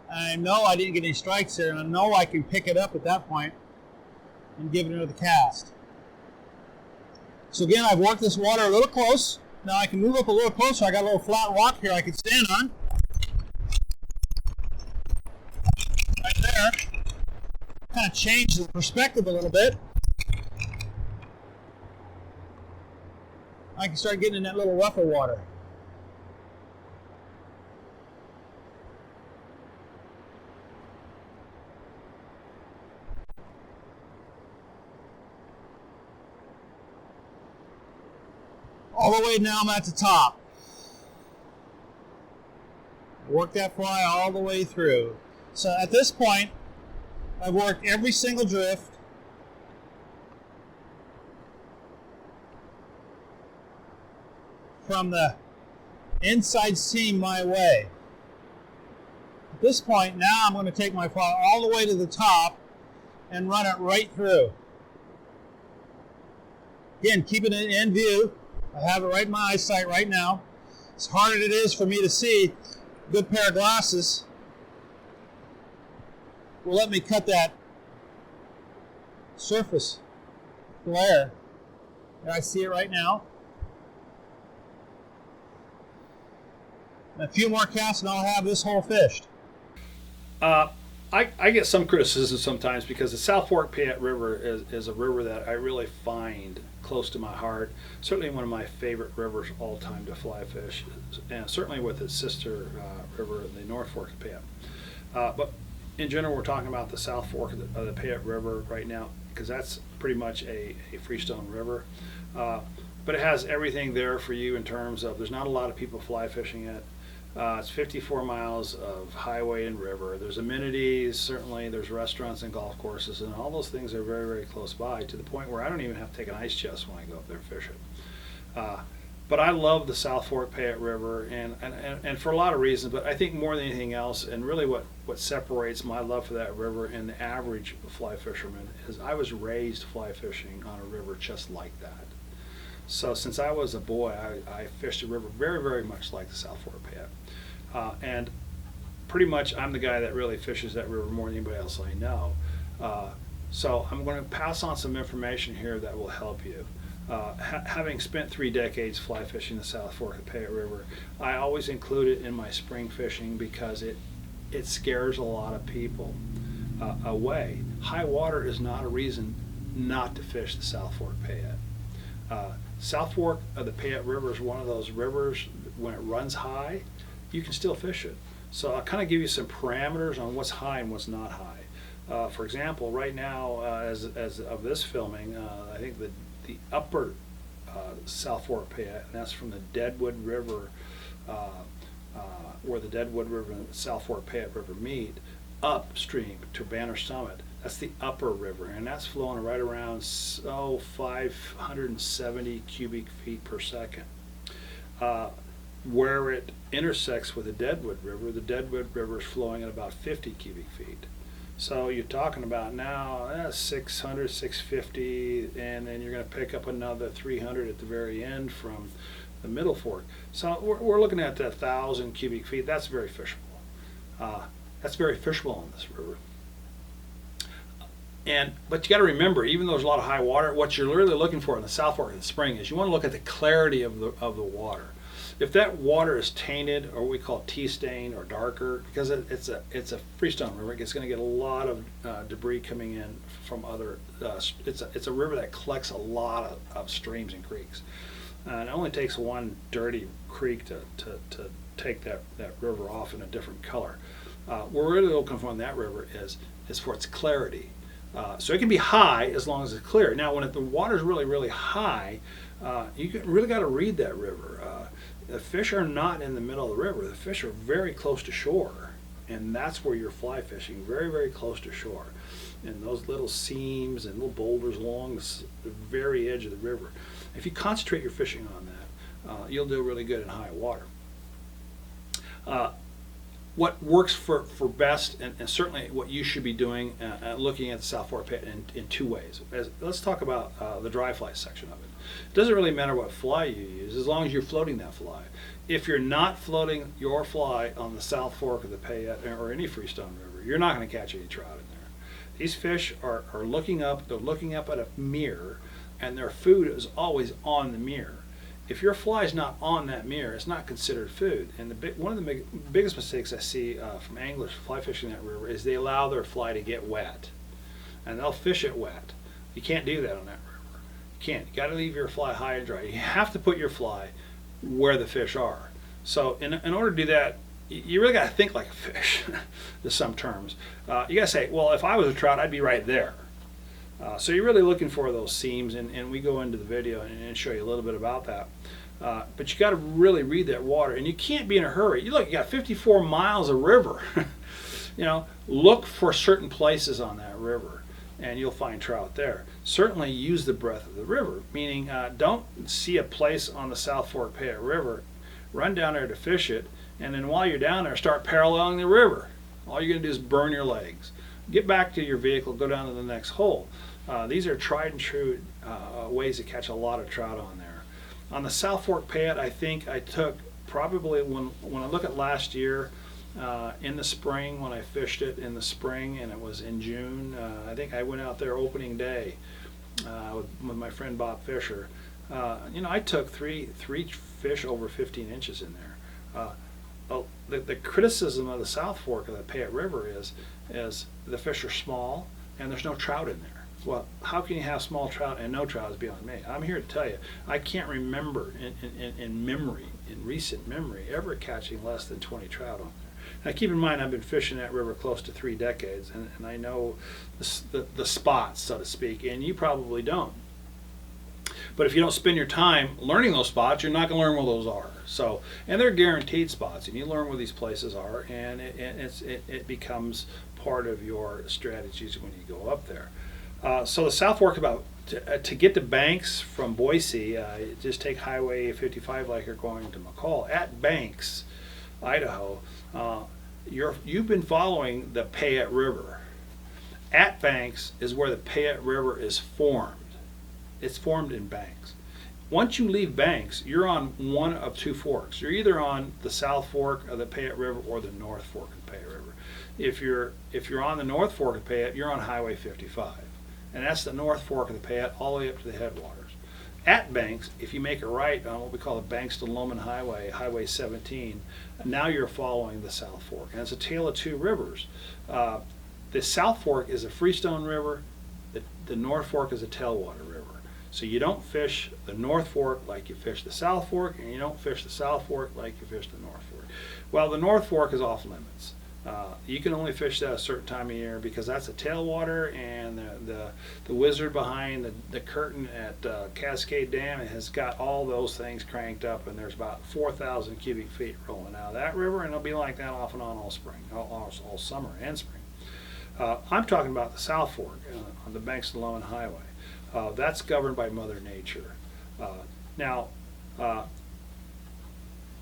I know I didn't get any strikes there, and I know I can pick it up at that point and give it another cast. So again, I've worked this water a little close. Now I can move up a little closer. I got a little flat rock here I can stand on. Right there. Kind of change the perspective a little bit. I can start getting in that little rougher water. All the way now I'm at the top. Work that fly all the way through. So at this point, I've worked every single drift. From the inside seam my way. At this point, now I'm going to take my fly all the way to the top and run it right through. Again, keeping it in view. I have it right in my eyesight right now. As hard as it is for me to see, a good pair of glasses will let me cut that surface glare. And I see it right now. And a few more casts and I'll have this hole fished. I get some criticism sometimes because the South Fork Payette River is a river that I really find close to my heart. Certainly one of my favorite rivers all time to fly fish, and certainly with its sister river, the North Fork of Payette. But in general, we're talking about the South Fork of the Payette River right now because that's pretty much a freestone river. But it has everything there for you in terms of there's not a lot of people fly fishing it. It's 54 miles of highway and river. There's amenities, certainly. There's restaurants and golf courses, and all those things are very, very close by to the point where I don't even have to take an ice chest when I go up there fishing. But I love the South Fork Payette River, and for a lot of reasons, but I think more than anything else, and really what separates my love for that river and the average fly fisherman is I was raised fly fishing on a river just like that. So since I was a boy, I fished a river very, very much like the South Fork Payette. And pretty much I'm the guy that really fishes that river more than anybody else I know. So I'm going to pass on some information here that will help you. Having spent 3 decades fly fishing the South Fork of the Payette River, I always include it in my spring fishing because it scares a lot of people away. High water is not a reason not to fish the South Fork Payette. South Fork of the Payette River is one of those rivers when it runs high, you can still fish it. So I'll kind of give you some parameters on what's high and what's not high. For example, right now, as of this filming, I think the upper South Fork Payette, and that's from the Deadwood River, where the Deadwood River and the South Fork Payette River meet, upstream to Banner Summit. That's the upper river, and that's flowing right around 570 cubic feet per second. Where it intersects with the Deadwood River is flowing at about 50 cubic feet. So you're talking about now 600, 650, and then you're going to pick up another 300 at the very end from the middle fork. So we're looking at 1,000 cubic feet. That's very fishable. That's very fishable on this river. But you got to remember, even though there's a lot of high water, what you're really looking for in the South Fork of the spring is you want to look at the clarity of the water. If that water is tainted, or what we call tea stain or darker, because it's a freestone river, it's going to get a lot of debris coming in from other. It's a river that collects a lot of streams and creeks, and it only takes one dirty creek to take that river off in a different color. What we're really looking for in that river is for its clarity. So it can be high as long as it's clear. Now, when the water's really, really high, you really got to read that river. The fish are not in the middle of the river. The fish are very close to shore, and that's where you're fly fishing, very, very close to shore. And those little seams and little boulders along the very edge of the river. If you concentrate your fishing on that, you'll do really good in high water. What works for best, and certainly what you should be doing, looking at the South Fork Pit in two ways. Let's talk about the dry fly section of it. It doesn't really matter what fly you use, as long as you're floating that fly. If you're not floating your fly on the South Fork of the Payette or any freestone river, you're not going to catch any trout in there. These fish are looking up, they're looking up at a mirror, and their food is always on the mirror. If your fly is not on that mirror, it's not considered food. And one of the biggest mistakes I see from anglers fly fishing that river is they allow their fly to get wet, and they'll fish it wet. You can't do that on that river. You can't. You got to leave your fly high and dry. You have to put your fly where the fish are. So in order to do that, you really got to think like a fish, in some terms. You got to say, well, if I was a trout, I'd be right there. So you're really looking for those seams, and we go into the video and show you a little bit about that. But you got to really read that water, and you can't be in a hurry. You got 54 miles of river. Look for certain places on that river, and you'll find trout there. Certainly use the breadth of the river, meaning don't see a place on the South Fork Payette River, run down there to fish it, and then while you're down there, start paralleling the river. All you're going to do is burn your legs. Get back to your vehicle, go down to the next hole. These are tried and true ways to catch a lot of trout on there. On the South Fork Payette, I think I took probably, when I look at last year, in the spring, when I fished it in the spring, and it was in June, I think I went out there opening day with my friend Bob Fisher. I took three fish over 15 inches in there. The criticism of the South Fork of the Payette River is the fish are small and there's no trout in there. Well, how can you have small trout and no trout is beyond me. I'm here to tell you, I can't remember in recent memory, ever catching less than 20 trout on there. Now keep in mind, I've been fishing that river close to 3 decades, and I know the spots, so to speak, and you probably don't. But if you don't spend your time learning those spots, you're not going to learn where those are. So, and they're guaranteed spots, and you learn where these places are, and it becomes part of your strategies when you go up there. So the South Fork, to get to Banks from Boise, just take Highway 55 like you're going to McCall. At Banks, Idaho, you've been following the Payette River. At Banks is where the Payette River is formed. It's formed in Banks. Once you leave Banks, you're on one of two forks. You're either on the South Fork of the Payette River or the North Fork of the Payette River. If you're on the North Fork of Payette, you're on Highway 55. And that's the North Fork of the Payette all the way up to the headwaters. At Banks, if you make a right on what we call the Banks to Loman Highway, Highway 17, now you're following the South Fork. And it's a tale of two rivers. The South Fork is a freestone river. The North Fork is a tailwater river. So you don't fish the North Fork like you fish the South Fork, and you don't fish the South Fork like you fish the North Fork. Well, the North Fork is off limits. You can only fish that a certain time of year because that's a tailwater, and the wizard behind the curtain at Cascade Dam has got all those things cranked up, and there's about 4,000 cubic feet rolling out of that river, and it'll be like that off and on all spring, all summer and spring. I'm talking about the South Fork on the Banks of the Loman Highway. That's governed by Mother Nature. Now,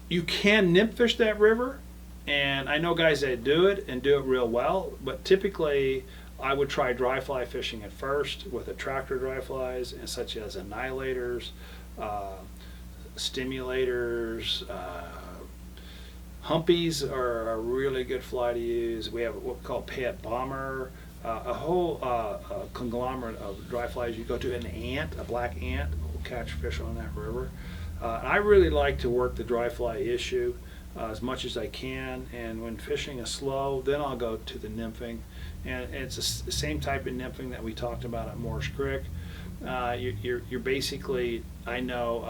you can nymph fish that river, And I know guys that do it and do it real well, but typically I would try dry fly fishing at first with attractor dry flies, and such as annihilators, stimulators, humpies are a really good fly to use. We have what we call payette bomber, a whole conglomerate of dry flies. You go to an ant, a black ant, will catch fish on that river. I really like to work the dry fly issue as much as I can, and when fishing is slow, then I'll go to the nymphing, and it's the same type of nymphing that we talked about at Morse Creek. You're basically, I know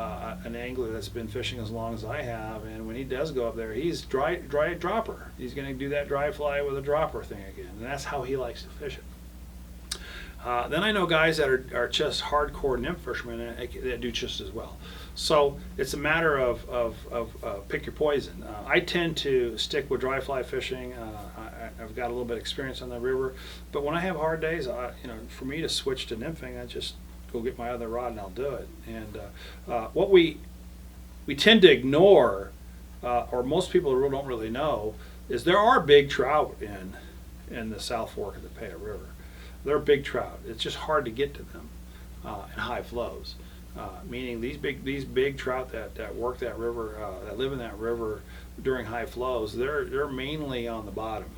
an angler that's been fishing as long as I have, and when he does go up there, he's dry dropper. He's going to do that dry fly with a dropper thing again, and that's how he likes to fish it. Then I know guys that are just hardcore nymph fishermen that do just as well. So it's a matter of pick your poison. I tend to stick with dry fly fishing. I've got a little bit of experience on the river, but when I have hard days, for me to switch to nymphing, I just go get my other rod and I'll do it. And what we tend to ignore, or most people don't really know, is there are big trout in the South Fork of the Payette River. They're big trout. It's just hard to get to them in high flows. Meaning these big trout that work that river, that live in that river during high flows, they're mainly on the bottom.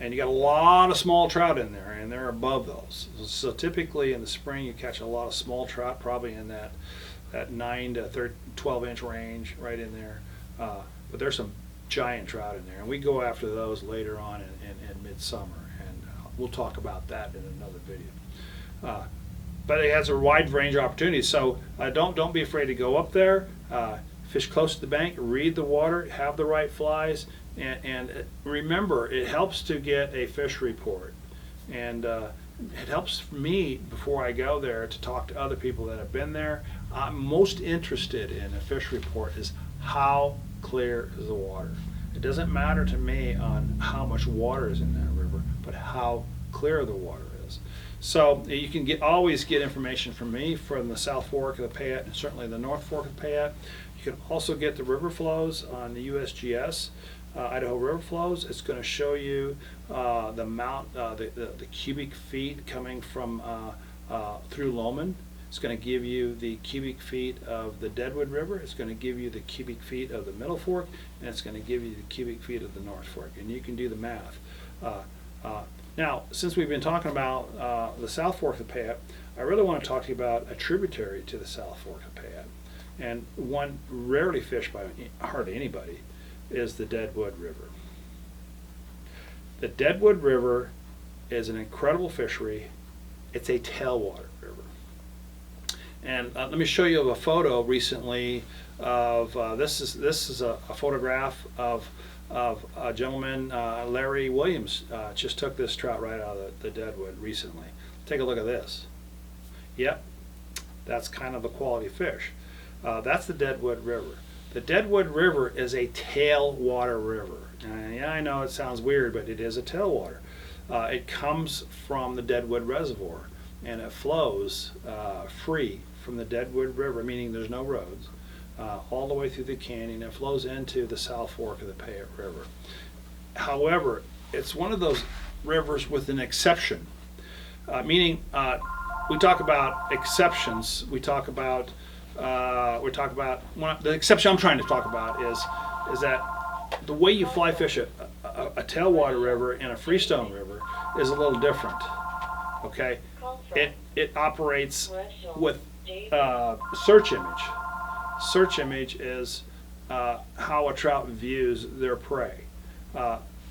And you got a lot of small trout in there, and they're above those. So typically in the spring you catch a lot of small trout, probably in that 9 to 12 inch range, right in there. But there's some giant trout in there, and we go after those later on in midsummer, and we'll talk about that in another video. But it has a wide range of opportunities, so don't be afraid to go up there, fish close to the bank, read the water, have the right flies, and remember, it helps to get a fish report, and it helps me before I go there to talk to other people that have been there. I'm most interested in a fish report is how clear is the water. It doesn't matter to me on how much water is in that river, but how clear the water is. So you can always get information from me from the South Fork of the Payette and certainly the North Fork of the Payette. You can also get the river flows on the USGS, Idaho River Flows. It's going to show you the cubic feet coming from through Lowman. It's going to give you the cubic feet of the Deadwood River. It's going to give you the cubic feet of the Middle Fork, and it's going to give you the cubic feet of the North Fork, and you can do the math. Now, since we've been talking about the South Fork of the Payette, I really want to talk to you about a tributary to the South Fork of the Payette, and one rarely fished by hardly anybody is the Deadwood River. The Deadwood River is an incredible fishery. It's a tailwater river. And let me show you a photo recently of this is a photograph of a gentleman, Larry Williams, just took this trout right out of the Deadwood recently. Take a look at this. Yep, that's kind of the quality fish. That's the Deadwood River. The Deadwood River is a tailwater river. Yeah, I know it sounds weird, but it is a tailwater. It comes from the Deadwood Reservoir, and it flows free from the Deadwood River, meaning there's no roads, all the way through the canyon. It flows into the South Fork of the Payette River. However, it's one of those rivers with an exception, meaning we talk about exceptions. The exception I'm trying to talk about is that the way you fly fish a tailwater river and a freestone river is a little different. Okay, it operates with search image. Search image is how a trout views their prey.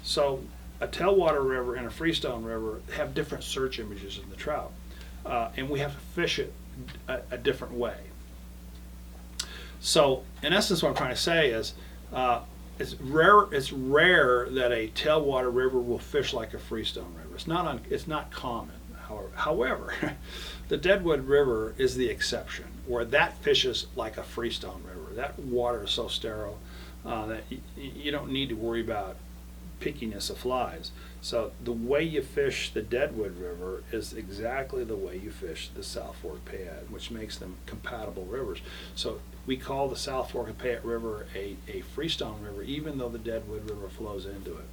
So a tailwater river and a freestone river have different search images of the trout, and we have to fish it a different way. So in essence, what I'm trying to say is it's rare that a tailwater river will fish like a freestone river. It's not common. However, the Deadwood River is the exception, where that fishes like a freestone river. That water is so sterile that you don't need to worry about pickiness of flies. So the way you fish the Deadwood River is exactly the way you fish the South Fork Payette, which makes them compatible rivers. So we call the South Fork and Payette River a freestone river, even though the Deadwood River flows into it.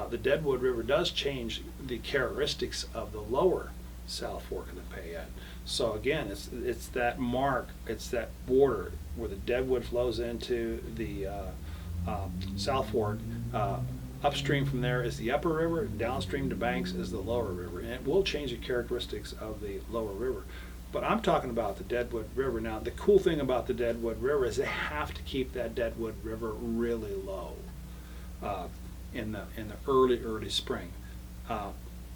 The Deadwood River does change the characteristics of the lower South Fork of the Payette. So again, it's that mark, it's that border where the Deadwood flows into the South Fork. Upstream from there is the upper river, downstream to Banks is the lower river, and it will change the characteristics of the lower river. But I'm talking about the Deadwood River. Now, the cool thing about the Deadwood River is they have to keep that Deadwood River really low in the early spring.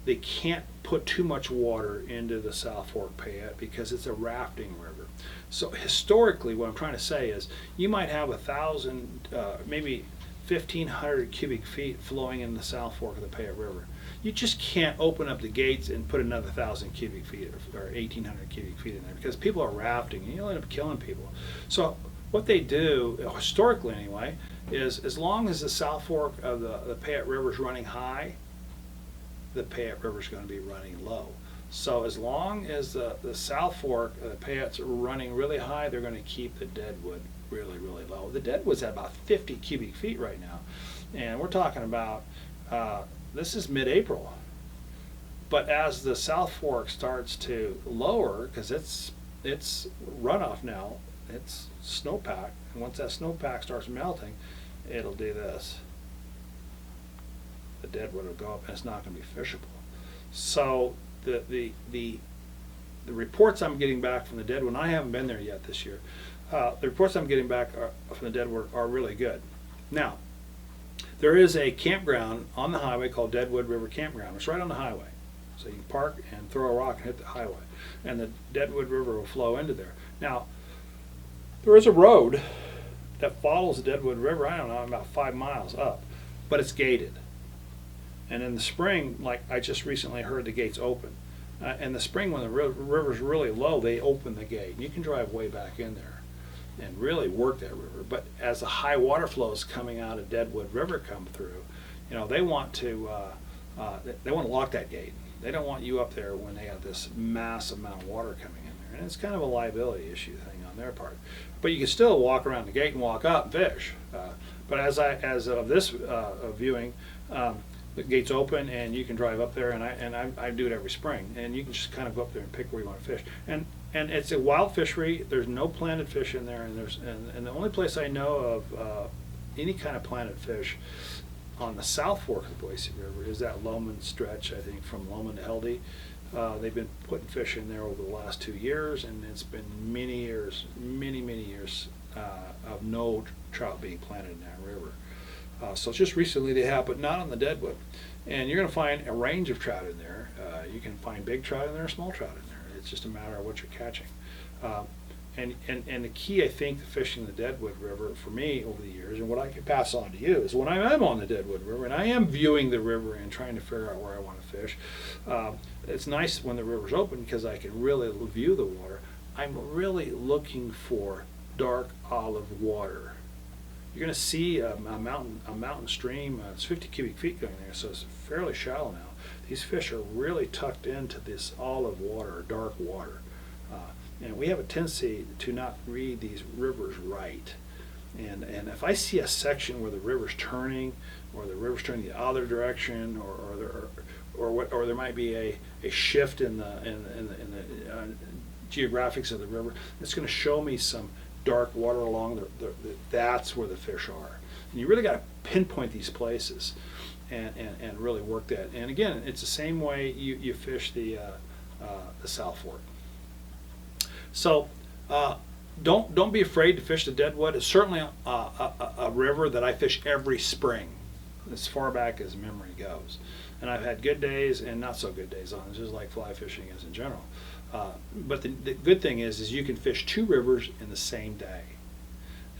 They can't put too much water into the South Fork Payette because it's a rafting river. So historically, what I'm trying to say is you might have 1,000, maybe 1,500 cubic feet flowing in the South Fork of the Payette River. You just can't open up the gates and put another 1,000 cubic feet or 1,800 cubic feet in there because people are rafting and you'll end up killing people. So what they do, historically anyway, is as long as the South Fork of the Payette River is running high, the Payette River is going to be running low. So as long as the South Fork of the Payette's running really high, they're going to keep the Deadwood really, really low. The Deadwood's at about 50 cubic feet right now. And we're talking about, this is mid-April. But as the South Fork starts to lower, because it's runoff now, it's snowpack. And once that snowpack starts melting, it'll do this. The Deadwood will go up and it's not going to be fishable. So the reports I'm getting back from the Deadwood, and I haven't been there yet this year, the reports I'm getting back from the Deadwood are really good. Now, there is a campground on the highway called Deadwood River Campground. It's right on the highway. So you can park and throw a rock and hit the highway. And the Deadwood River will flow into there. Now, there is a road that follows the Deadwood River, I don't know, about 5 miles up, but it's gated. And in the spring, like I just recently heard the gates open. In the spring, when the river's really low, they open the gate. You can drive way back in there and really work that river. But as the high water flows coming out of Deadwood River come through, you know, they want to lock that gate. They don't want you up there when they have this massive amount of water coming in there. And it's kind of a liability issue thing on their part. But you can still walk around the gate and walk up and fish. But as of this viewing, the gate's open and you can drive up there, and I do it every spring, and you can just kind of go up there and pick where you want to fish. And it's a wild fishery. There's no planted fish in there, and the only place I know of any kind of planted fish on the South Fork of the Boise River is that Loman stretch, I think, from Loman to Helde. They've been putting fish in there over the last 2 years, and it's been many years of no trout being planted in that river. So just recently they have, but not on the Deadwood. And you're going to find a range of trout in there. You can find big trout in there, small trout in there. It's just a matter of what you're catching. And the key, I think, to fishing the Deadwood River for me over the years, and what I can pass on to you, is when I am on the Deadwood River and I am viewing the river and trying to figure out where I want to fish, it's nice when the river's open because I can really view the water. I'm really looking for dark olive water. You're going to see a mountain stream. It's 50 cubic feet going there, so it's fairly shallow now. These fish are really tucked into this olive water, or dark water. And we have a tendency to not read these rivers right. And if I see a section where the river's turning, or the river's turning the other direction, or there might be a shift in the geographics of the river, it's going to show me some dark water along that's where the fish are. And you really got to pinpoint these places and really work that. And again, it's the same way you fish the South Fork. So don't be afraid to fish the Deadwood. It's certainly a river that I fish every spring, as far back as memory goes. And I've had good days and not so good days on it, just like fly fishing is in general. But the good thing is you can fish 2 rivers in the same day.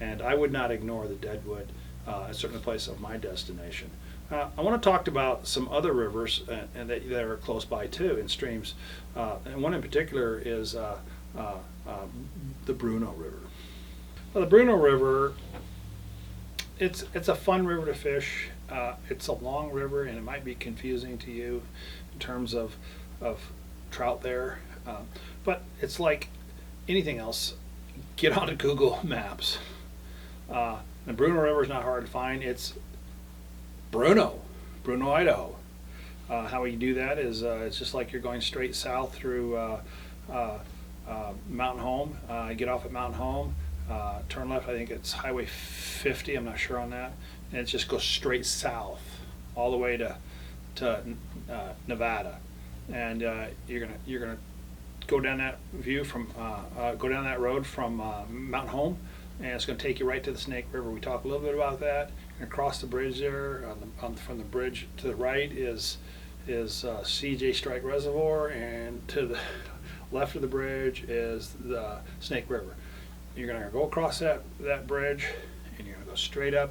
And I would not ignore the Deadwood. It's certainly a place of my destination. I want to talk about some other rivers and that are close by too, in streams. And one in particular is the Bruno River. Well, the Bruno River, it's a fun river to fish. it's a long river and it might be confusing to you in terms of trout there, but it's like anything else. Get onto Google Maps. The Bruno River is not hard to find. It's Bruno, Idaho. How you do that is it's just like you're going straight south through Mountain Home. Get off at Mountain Home, turn left. I think it's Highway 50. I'm not sure on that. And it just goes straight south all the way to Nevada. And you're gonna go down that view from go down that road from Mountain Home, and it's going to take you right to the Snake River. We talked a little bit about that. You're going to cross the bridge there. From the bridge to the right is CJ Strike Reservoir, and to the left of the bridge is the Snake River. You're going to go across that bridge, and you're going to go straight up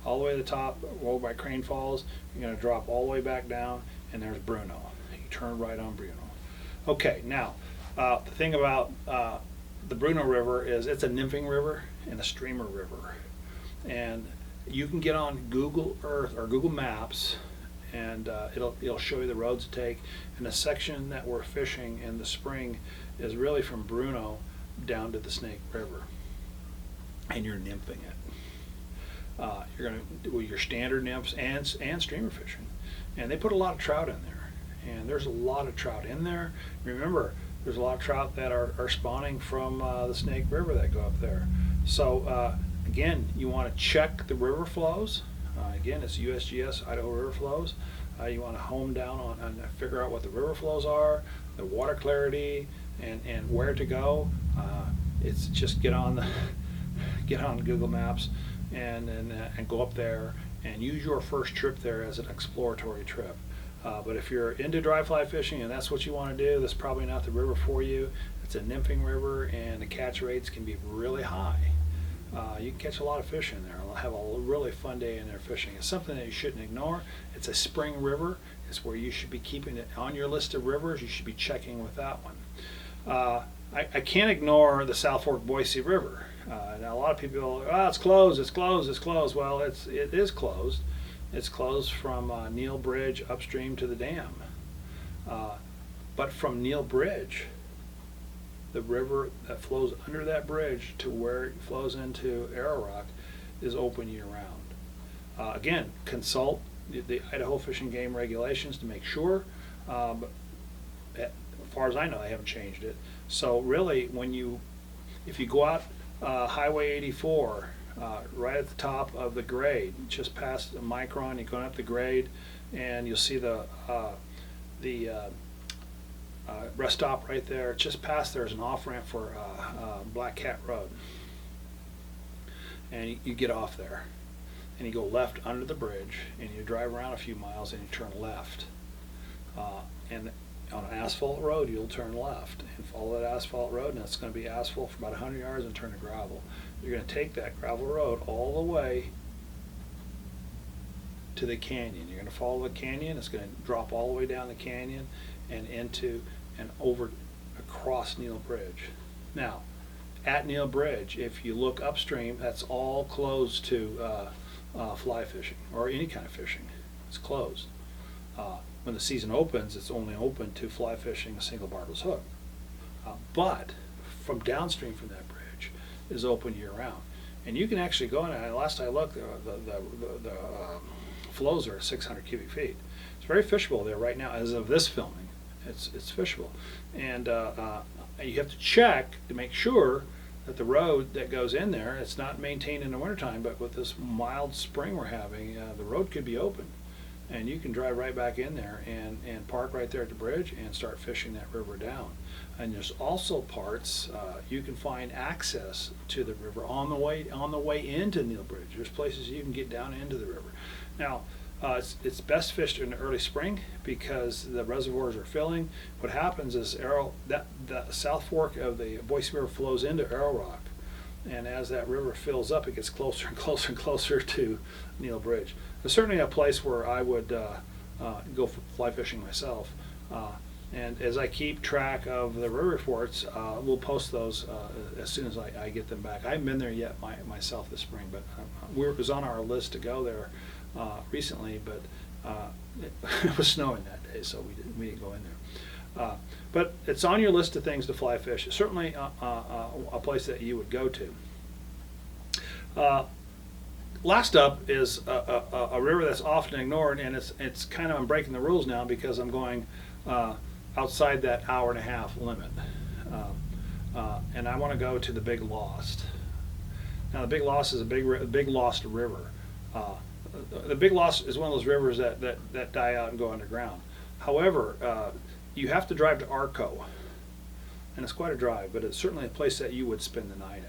all the way to the top, over by Crane Falls. You're going to drop all the way back down, and there's Bruno. You turn right on Bruno. Okay, now the thing about the Bruno River is it's a nymphing river and a streamer river, and you can get on Google Earth or Google Maps, and it'll show you the roads to take. And the section that we're fishing in the spring is really from Bruno down to the Snake River, and you're nymphing it. You're going to do your standard nymphs and streamer fishing, and they put a lot of trout in there, and there's a lot of trout in there. Remember, there's a lot of trout that are spawning from the Snake River that go up there. So again, you want to check the river flows. Again, it's USGS Idaho River Flows. You want to home down on figure out what the river flows are, the water clarity, and where to go. It's just get on Google Maps and go up there and use your first trip there as an exploratory trip. But if you're into dry fly fishing and that's what you want to do, that's probably not the river for you. It's a nymphing river, and the catch rates can be really high. You can catch a lot of fish in there. I'll have a really fun day in there fishing. It's something that you shouldn't ignore. It's a spring river. It's where you should be keeping it on your list of rivers. You should be checking with that one. I can't ignore the South Fork Boise River. Now a lot of people go, oh, it's closed, it's closed, it's closed. Well, it is closed. It's closed from Neal Bridge upstream to the dam. But from Neal Bridge, the river that flows under that bridge to where it flows into Arrow Rock is open year-round. Again, consult the Idaho Fish and Game regulations to make sure. But as far as I know, they haven't changed it. So really, if you go out Highway 84, right at the top of the grade, just past the Micron, you're going up the grade, and you'll see the rest stop right there. Just past there is an off-ramp for Black Cat Road, and you get off there and you go left under the bridge, and you drive around a few miles and you turn left, and on an asphalt road you'll turn left and follow that asphalt road, and it's going to be asphalt for about 100 yards and turn to gravel. You're going to take that gravel road all the way to the canyon. You're going to follow the canyon. It's going to drop all the way down the canyon and into and over across Neal Bridge. Now, at Neal Bridge, if you look upstream, that's all closed to fly fishing or any kind of fishing. It's closed. When the season opens, it's only open to fly fishing a single barbless hook. But from downstream from that bridge is open year round, and you can actually go in. And last I looked, the flows are 600 cubic feet. It's very fishable there right now as of this filming. It's fishable, and you have to check to make sure that the road that goes in there, it's not maintained in the wintertime, but with this mild spring we're having, the road could be open, and you can drive right back in there and park right there at the bridge and start fishing that river down. And there's also parts you can find access to the river on the way into Neal Bridge. There's places you can get down into the river. Now, it's best fished in the early spring because the reservoirs are filling. What happens is the South Fork of the Boise River flows into Arrow Rock, and as that river fills up, it gets closer and closer and closer to Neal Bridge. There's certainly a place where I would go fly fishing myself. And as I keep track of the river reports, we'll post those as soon as I get them back. I haven't been there yet myself this spring, but it was on our list to go there recently, but it was snowing that day, so we didn't go in there. But it's on your list of things to fly fish. It's certainly a place that you would go to. Last up is a river that's often ignored, and it's kind of, I'm breaking the rules now because I'm going outside that hour-and-a-half limit. And I want to go to the Big Lost. Now the Big Lost is a big lost river. The Big Lost is one of those rivers that die out and go underground. However, you have to drive to Arco, and it's quite a drive, but it's certainly a place that you would spend the night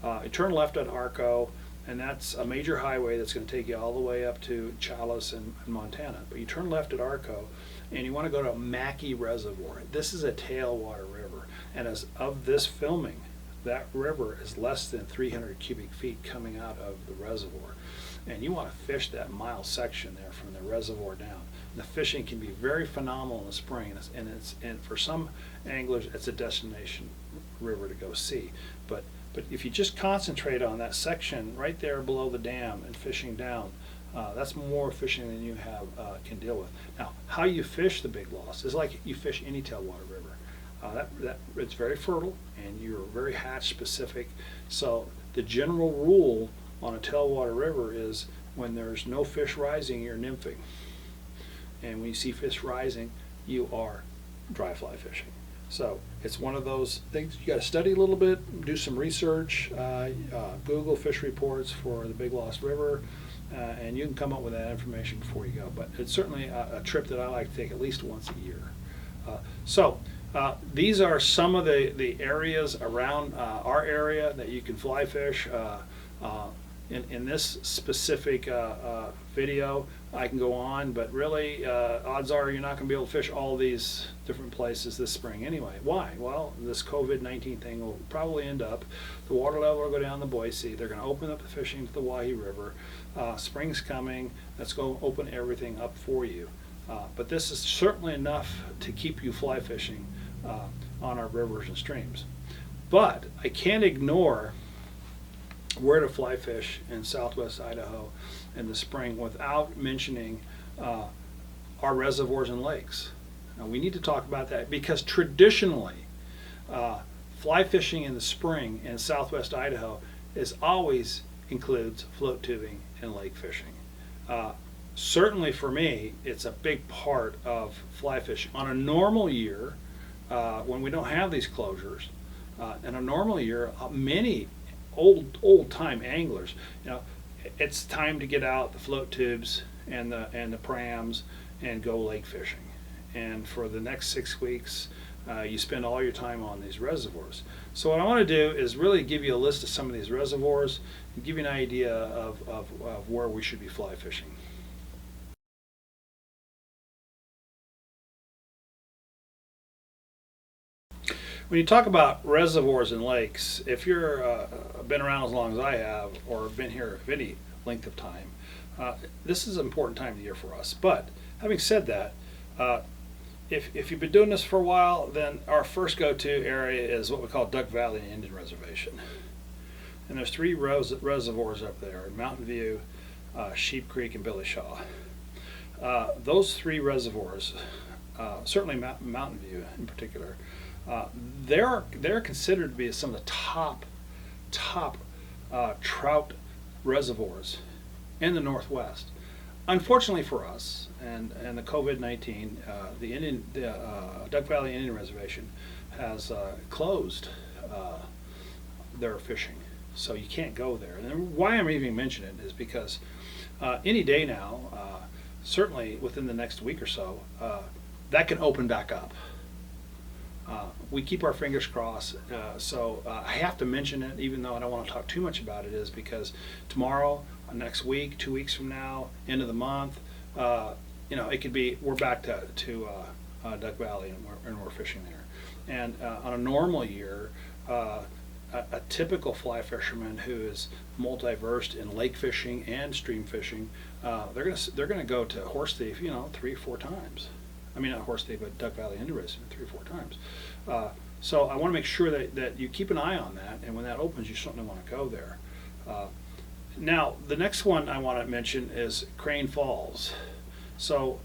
at. You turn left at Arco, and that's a major highway that's going to take you all the way up to Chalice and Montana. But you turn left at Arco, and you want to go to Mackey Reservoir. This is a tailwater river, and as of this filming, that river is less than 300 cubic feet coming out of the reservoir. And you want to fish that mile section there from the reservoir down. The fishing can be very phenomenal in the spring, and for some anglers, it's a destination river to go see. But if you just concentrate on that section right there below the dam and fishing down, that's more fishing than you can deal with. Now, how you fish the Big Lost is like you fish any tailwater river. It's very fertile, and you're very hatch specific. So the general rule on a tailwater river is when there's no fish rising, you're nymphing. And when you see fish rising, you are dry fly fishing. So it's one of those things you got to study a little bit, do some research, Google fish reports for the Big Lost River, and you can come up with that information before you go. But it's certainly a trip that I like to take at least once a year. These are some of the areas around our area that you can fly fish. In this specific video, I can go on, but really, odds are you're not going to be able to fish all these different places this spring anyway. Why? Well, this COVID-19 thing will probably end up, the water level will go down the Boise, they're going to open up the fishing to the Wahi River, spring's coming, that's going to open everything up for you. But this is certainly enough to keep you fly fishing on our rivers and streams. But I can't ignore where to fly fish in Southwest Idaho in the spring without mentioning our reservoirs and lakes. Now we need to talk about that because traditionally fly fishing in the spring in Southwest Idaho always includes float tubing and lake fishing. Certainly for me, it's a big part of fly fishing. On a normal year, when we don't have these closures, in a normal year, many old time anglers, it's time to get out the float tubes and the prams and go lake fishing. And for the next 6 weeks, you spend all your time on these reservoirs. So what I want to do is really give you a list of some of these reservoirs and give you an idea of where we should be fly fishing. When you talk about reservoirs and lakes, if you're been around as long as I have or been here any length of time, this is an important time of the year for us. But having said that, if you've been doing this for a while, then our first go-to area is what we call Duck Valley Indian Reservation. And there's 3 reservoirs up there, Mountain View, Sheep Creek, and Billy Shaw. Those 3 reservoirs, certainly Mountain View in particular, they're considered to be some of the top trout reservoirs in the Northwest. Unfortunately for us, and the COVID-19, the Duck Valley Indian Reservation has closed their fishing, so you can't go there. And why I'm even mentioning it is because any day now, certainly within the next week or so, that can open back up. We keep our fingers crossed, so I have to mention it, even though I don't want to talk too much about it, is because tomorrow, next week, 2 weeks from now, end of the month, it could be we're back to Duck Valley and we're fishing there. And on a normal year, a typical fly fisherman who is multi-versed in lake fishing and stream fishing, they're gonna go to Horse Thief, 3 or 4 times. I mean, not Horse Thief, but Duck Valley Indian Reservation 3 or 4 times. So I want to make sure that you keep an eye on that, and when that opens, you certainly want to go there. Now, the next one I want to mention is Crane Falls. So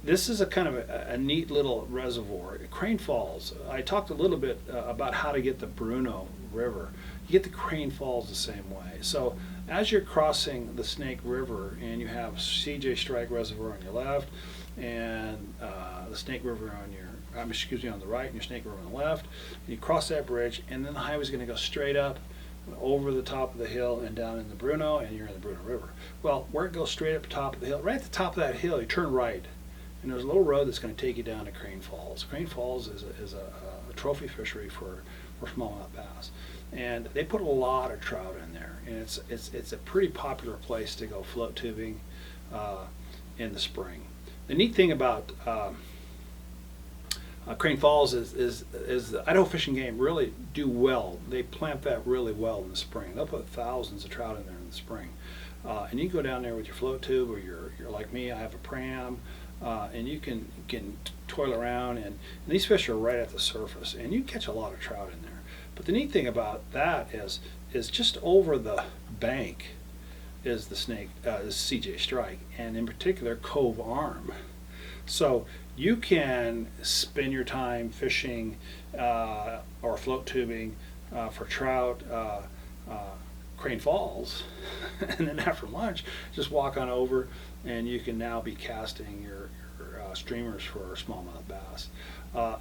this is a kind of a neat little reservoir. Crane Falls, I talked a little bit about how to get the Bruno River. You get the Crane Falls the same way. So as you're crossing the Snake River and you have CJ Strike Reservoir on your left and the Snake River on your, on the right and your Snake River on the left, and you cross that bridge and then the highway's going to go straight up over the top of the hill and down in the Bruno, and you're in the Bruno River. Well, where it goes straight up top of the hill, right at the top of that hill, you turn right, and there's a little road that's going to take you down to Crane Falls. Crane Falls is a trophy fishery for smallmouth bass, and they put a lot of trout in there, and it's a pretty popular place to go float tubing in the spring. The neat thing about Crane Falls is the Idaho Fish and Game really do well. They plant that really well in the spring. They'll put thousands of trout in there in the spring. And you can go down there with your float tube, or you're like me, I have a pram, and you can toil around, and these fish are right at the surface, and you catch a lot of trout in there. But the neat thing about that is just over the bank is the snake, is CJ Strike, and in particular Cove Arm. So you can spend your time fishing or float tubing for trout, Crane Falls, and then after lunch, just walk on over, and you can now be casting your streamers for smallmouth bass.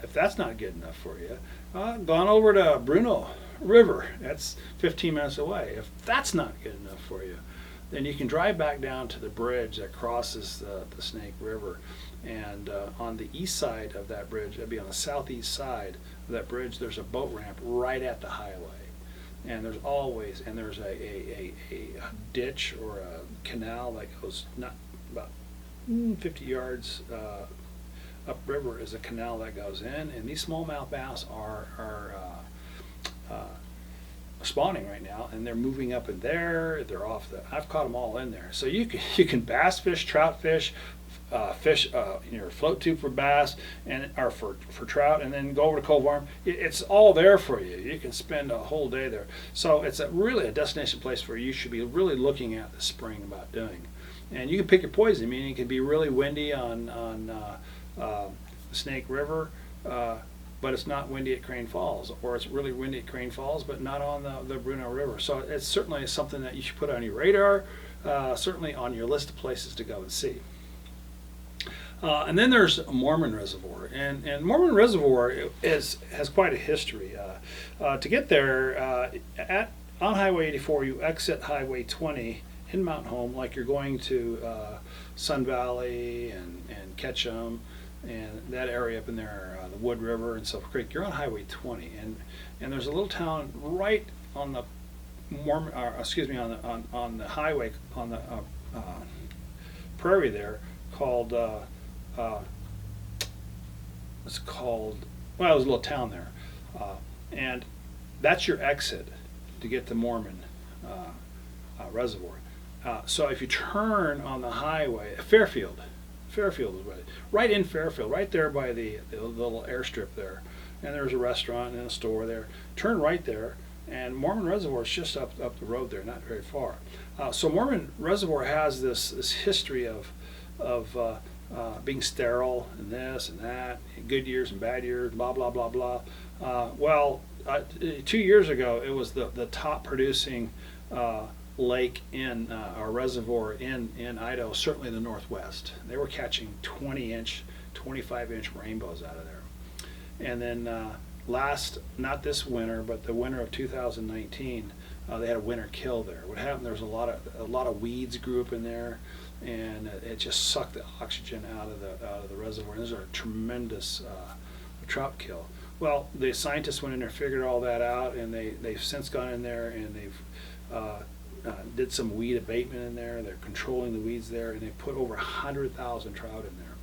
If that's not good enough for you, go on over to Bruno River. That's 15 minutes away. If that's not good enough for you, then you can drive back down to the bridge that crosses the Snake River. And on the east side of that bridge, that'd be on the southeast side of that bridge, there's a boat ramp right at the highway. And there's a ditch or a canal that goes not about 50 yards upriver is a canal that goes in, and these smallmouth bass are spawning right now, and they're moving up in there. They're off the. I've caught them all in there. So you can bass fish, trout fish, fish your float tube for bass or for trout, and then go over to Cove Arm. It's all there for you. You can spend a whole day there. So it's really a destination place where you should be really looking at this spring about doing. And you can pick your poison. I mean, it can be really windy on the Snake River, but it's not windy at Crane Falls, or it's really windy at Crane Falls, but not on the Bruno River. So it's certainly something that you should put on your radar, certainly on your list of places to go and see. And then there's Mormon Reservoir, and Mormon Reservoir has quite a history. To get there, on Highway 84, you exit Highway 20 in Mountain Home, like you're going to Sun Valley and Ketchum and that area up in there, the Wood River and Sulphur Creek. You're on Highway 20, and there's a little town right on the Mormon, on the highway, on the prairie there, called it's called, well, there's a little town there, and that's your exit to get to Mormon Reservoir. So if you turn on the highway, Fairfield is right in Fairfield, right there by the little airstrip there, and there's a restaurant and a store there. Turn right there, and Mormon Reservoir is just up the road there, not very far. So Mormon Reservoir has this history of being sterile and this and that, good years and bad years, blah blah blah blah. 2 years ago, it was the top producing lake in our reservoir in Idaho, certainly in the Northwest. They were catching 20-inch, 25-inch rainbows out of there. And then not this winter, but the winter of 2019, they had a winter kill there. What happened? There was a lot of weeds grew up in there, and it just sucked the oxygen out of the reservoir. And there's a tremendous trout kill. Well, the scientists went in there, figured all that out, and they've since gone in there and they've did some weed abatement in there. They're controlling the weeds there, and they put over 100,000 trout in there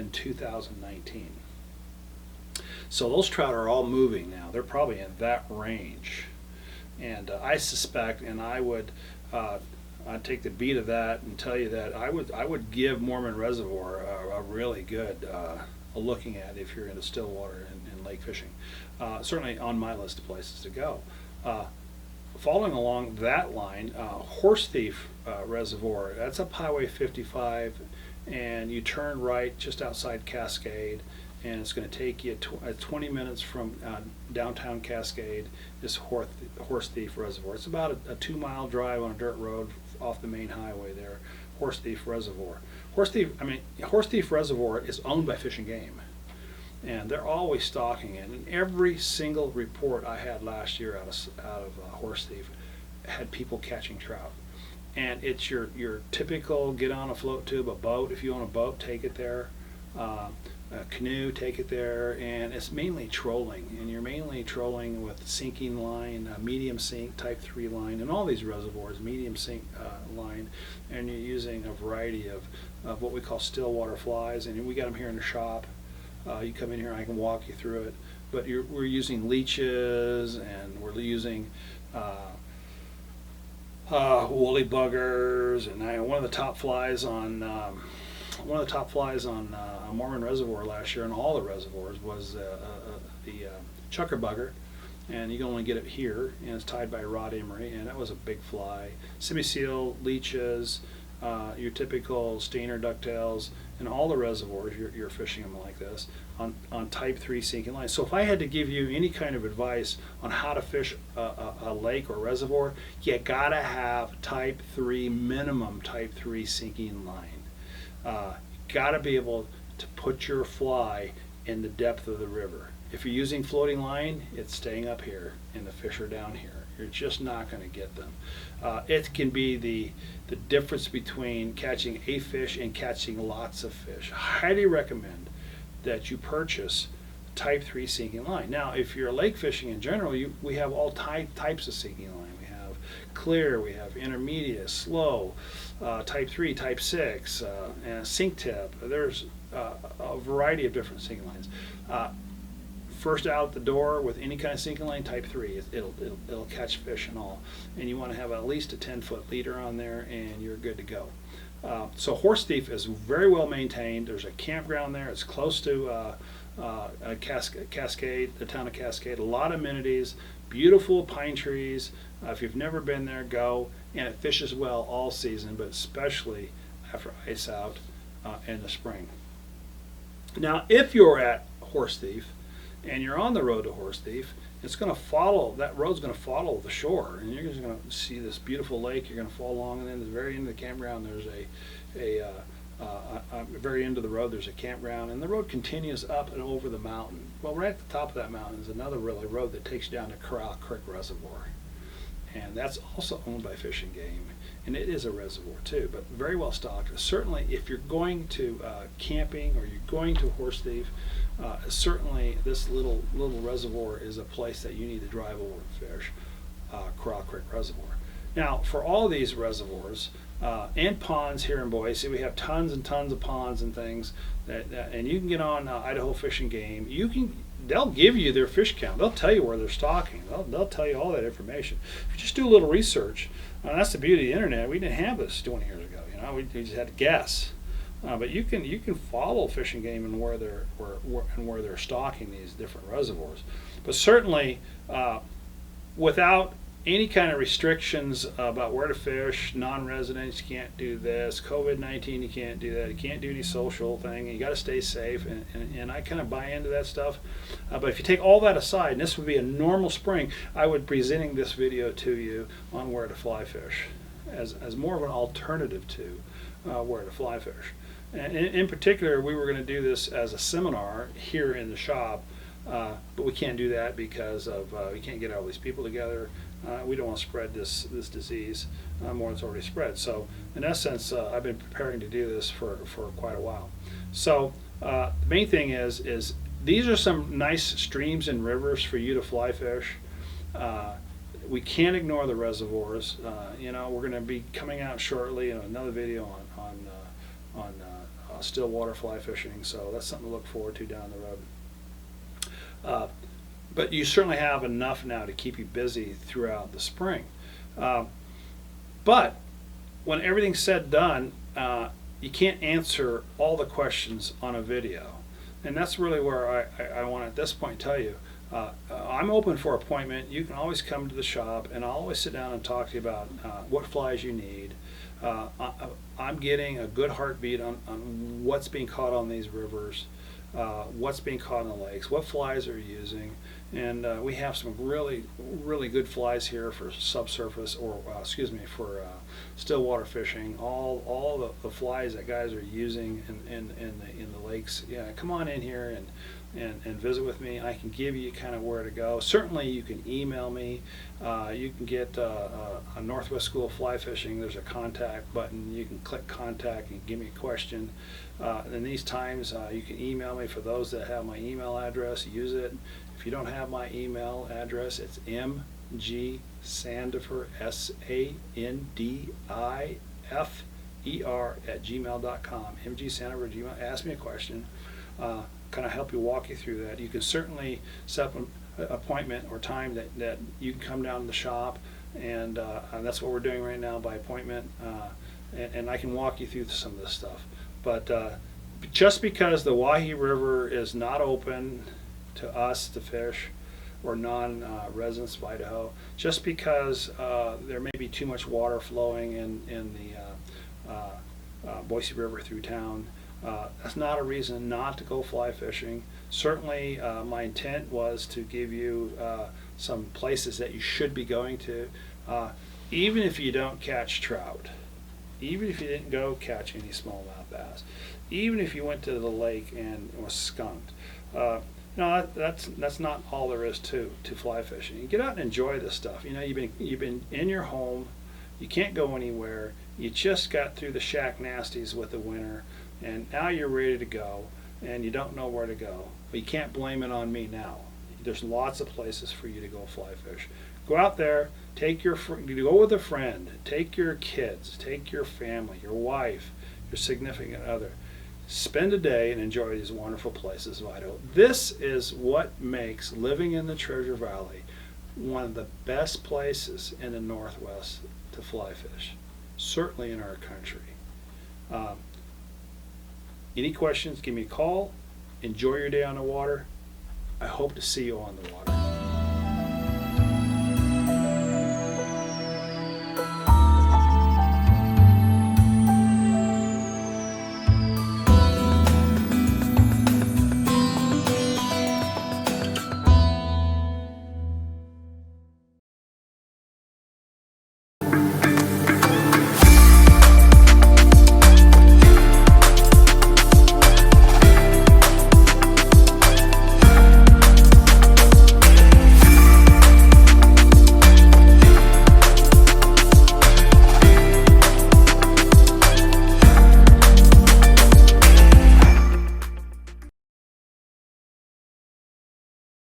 in 2019. So those trout are all moving now. They're probably in that range, and I suspect, and I'd take the beat of that and tell you that I would give Mormon Reservoir a really good looking at if you're into still water and lake fishing. Certainly on my list of places to go. following along that line, Horse Thief Reservoir, that's up Highway 55, and you turn right just outside Cascade, and it's going to take you 20 minutes from downtown Cascade, this Horse Thief Reservoir. It's about a 2-mile drive on a dirt road off the main highway there, Horse Thief Reservoir. Horse Thief Reservoir is owned by Fish and Game, and they're always stocking it. And every single report I had last year out of Horse Thief had people catching trout. And it's your typical get on a float tube, a boat. If you own a boat, take it there. A canoe, take it there, and it's mainly trolling, and you're mainly trolling with sinking line, medium sink, type 3 line, and all these reservoirs, medium sink line, and you're using a variety of what we call still water flies, and we got them here in the shop. You come in here, I can walk you through it, but we're using leeches, and we're using woolly buggers, and one of the top flies on Mormon Reservoir last year, and all the reservoirs, was the chucker bugger, and you can only get it here, and it's tied by a rod emery, and that was a big fly. Semi-seal, leeches, your typical Steiner ducktails, and all the reservoirs you're fishing them like this on type 3 sinking lines. So if I had to give you any kind of advice on how to fish a lake or reservoir, you gotta have type 3, minimum type 3 sinking line. Gotta be able to put your fly in the depth of the river. If you're using floating line, it's staying up here and the fish are down here. You're just not going to get them. It can be the difference between catching a fish and catching lots of fish. I highly recommend that you purchase type 3 sinking line. Now, if you're lake fishing in general, we have all types of sinking line. We have clear, we have intermediate, slow, type 3, type 6, and sink tip. There's a variety of different sinking lines. First out the door with any kind of sinking line, type 3. It'll catch fish and all. And you want to have at least a 10-foot leader on there, and you're good to go. So Horse Thief is very well maintained. There's a campground there. It's close to Cascade, the town of Cascade. A lot of amenities, beautiful pine trees. If you've never been there, go. And it fishes well all season, but especially after ice out in the spring. Now, if you're at Horse Thief and you're on the road to Horse Thief, it's going to follow, that road's going to follow the shore, and you're just going to see this beautiful lake. You're going to follow along, and then at the very end of the campground, there's a very end of the road, there's a campground, and the road continues up and over the mountain. Well, right at the top of that mountain is another really road that takes you down to Corral Creek Reservoir, and that's also owned by Fish and Game, and it is a reservoir too, but very well stocked. Certainly, if you're going to camping or you're going to Horse Thief, certainly this little reservoir is a place that you need to drive over and fish, Corral Creek Reservoir. Now, for all these reservoirs and ponds here in Boise, we have tons and tons of ponds and things and you can get on Idaho Fish and Game. They'll give you their fish count. They'll tell you where they're stocking. They'll tell you all that information. If you just do a little research, that's the beauty of the internet. We didn't have this 20 years ago. We just had to guess. But you can follow Fish and Game and where they're stocking these different reservoirs. But certainly, without any kind of restrictions about where to fish, non-residents, you can't do this. COVID-19, you can't do that. You can't do any social thing. You got to stay safe, and I kind of buy into that stuff. But if you take all that aside, and this would be a normal spring, I would be presenting this video to you on where to fly fish as more of an alternative to where to fly fish. And in particular, we were going to do this as a seminar here in the shop, but we can't do that because of we can't get all these people together. We don't want to spread this disease more than it's already spread. So in essence, I've been preparing to do this for quite a while. So the main thing is these are some nice streams and rivers for you to fly fish. We can't ignore the reservoirs. We're going to be coming out shortly in another video on still water fly fishing, so that's something to look forward to down the road. But you certainly have enough now to keep you busy throughout the spring. But when everything's said and done, you can't answer all the questions on a video. And that's really where I want to at this point tell you, I'm open for appointment. You can always come to the shop, and I'll always sit down and talk to you about what flies you need. I'm getting a good heartbeat on what's being caught on these rivers, what's being caught in the lakes, what flies are you using, and we have some really, really good flies here for subsurface, or for still water fishing. All the flies that guys are using in the lakes. Yeah, come on in here and visit with me. I can give you kind of where to go. Certainly you can email me. You can get a Northwest School of Fly Fishing. There's a contact button. You can click contact and give me a question. In these times, you can email me. For those that have my email address, use it. If you don't have my email address, it's mgsandifer, SANDIFER @gmail.com. Ask me a question. Kind of help you, walk you through that. You can certainly set up an appointment or time that you can come down to the shop, and that's what we're doing right now by appointment, and I can walk you through some of this stuff. But just because the Wahi River is not open to us to fish, or non-residents of Idaho, just because there may be too much water flowing in the Boise River through town, that's not a reason not to go fly fishing. Certainly my intent was to give you some places that you should be going to, even if you don't catch trout, even if you didn't go catch any smallmouth bass, even if you went to the lake and was skunked. No, that's not all there is to fly fishing. You get out and enjoy this stuff. You know, you've been in your home, you can't go anywhere. You just got through the shack nasties with the winter, and now you're ready to go, and you don't know where to go. But you can't blame it on me now. There's lots of places for you to go fly fish. Go out there, go with a friend, take your kids, take your family, your wife, your significant other. Spend a day and enjoy these wonderful places of Idaho. This is what makes living in the Treasure Valley one of the best places in the Northwest to fly fish, certainly in our country. Any questions, give me a call. Enjoy your day on the water. I hope to see you on the water.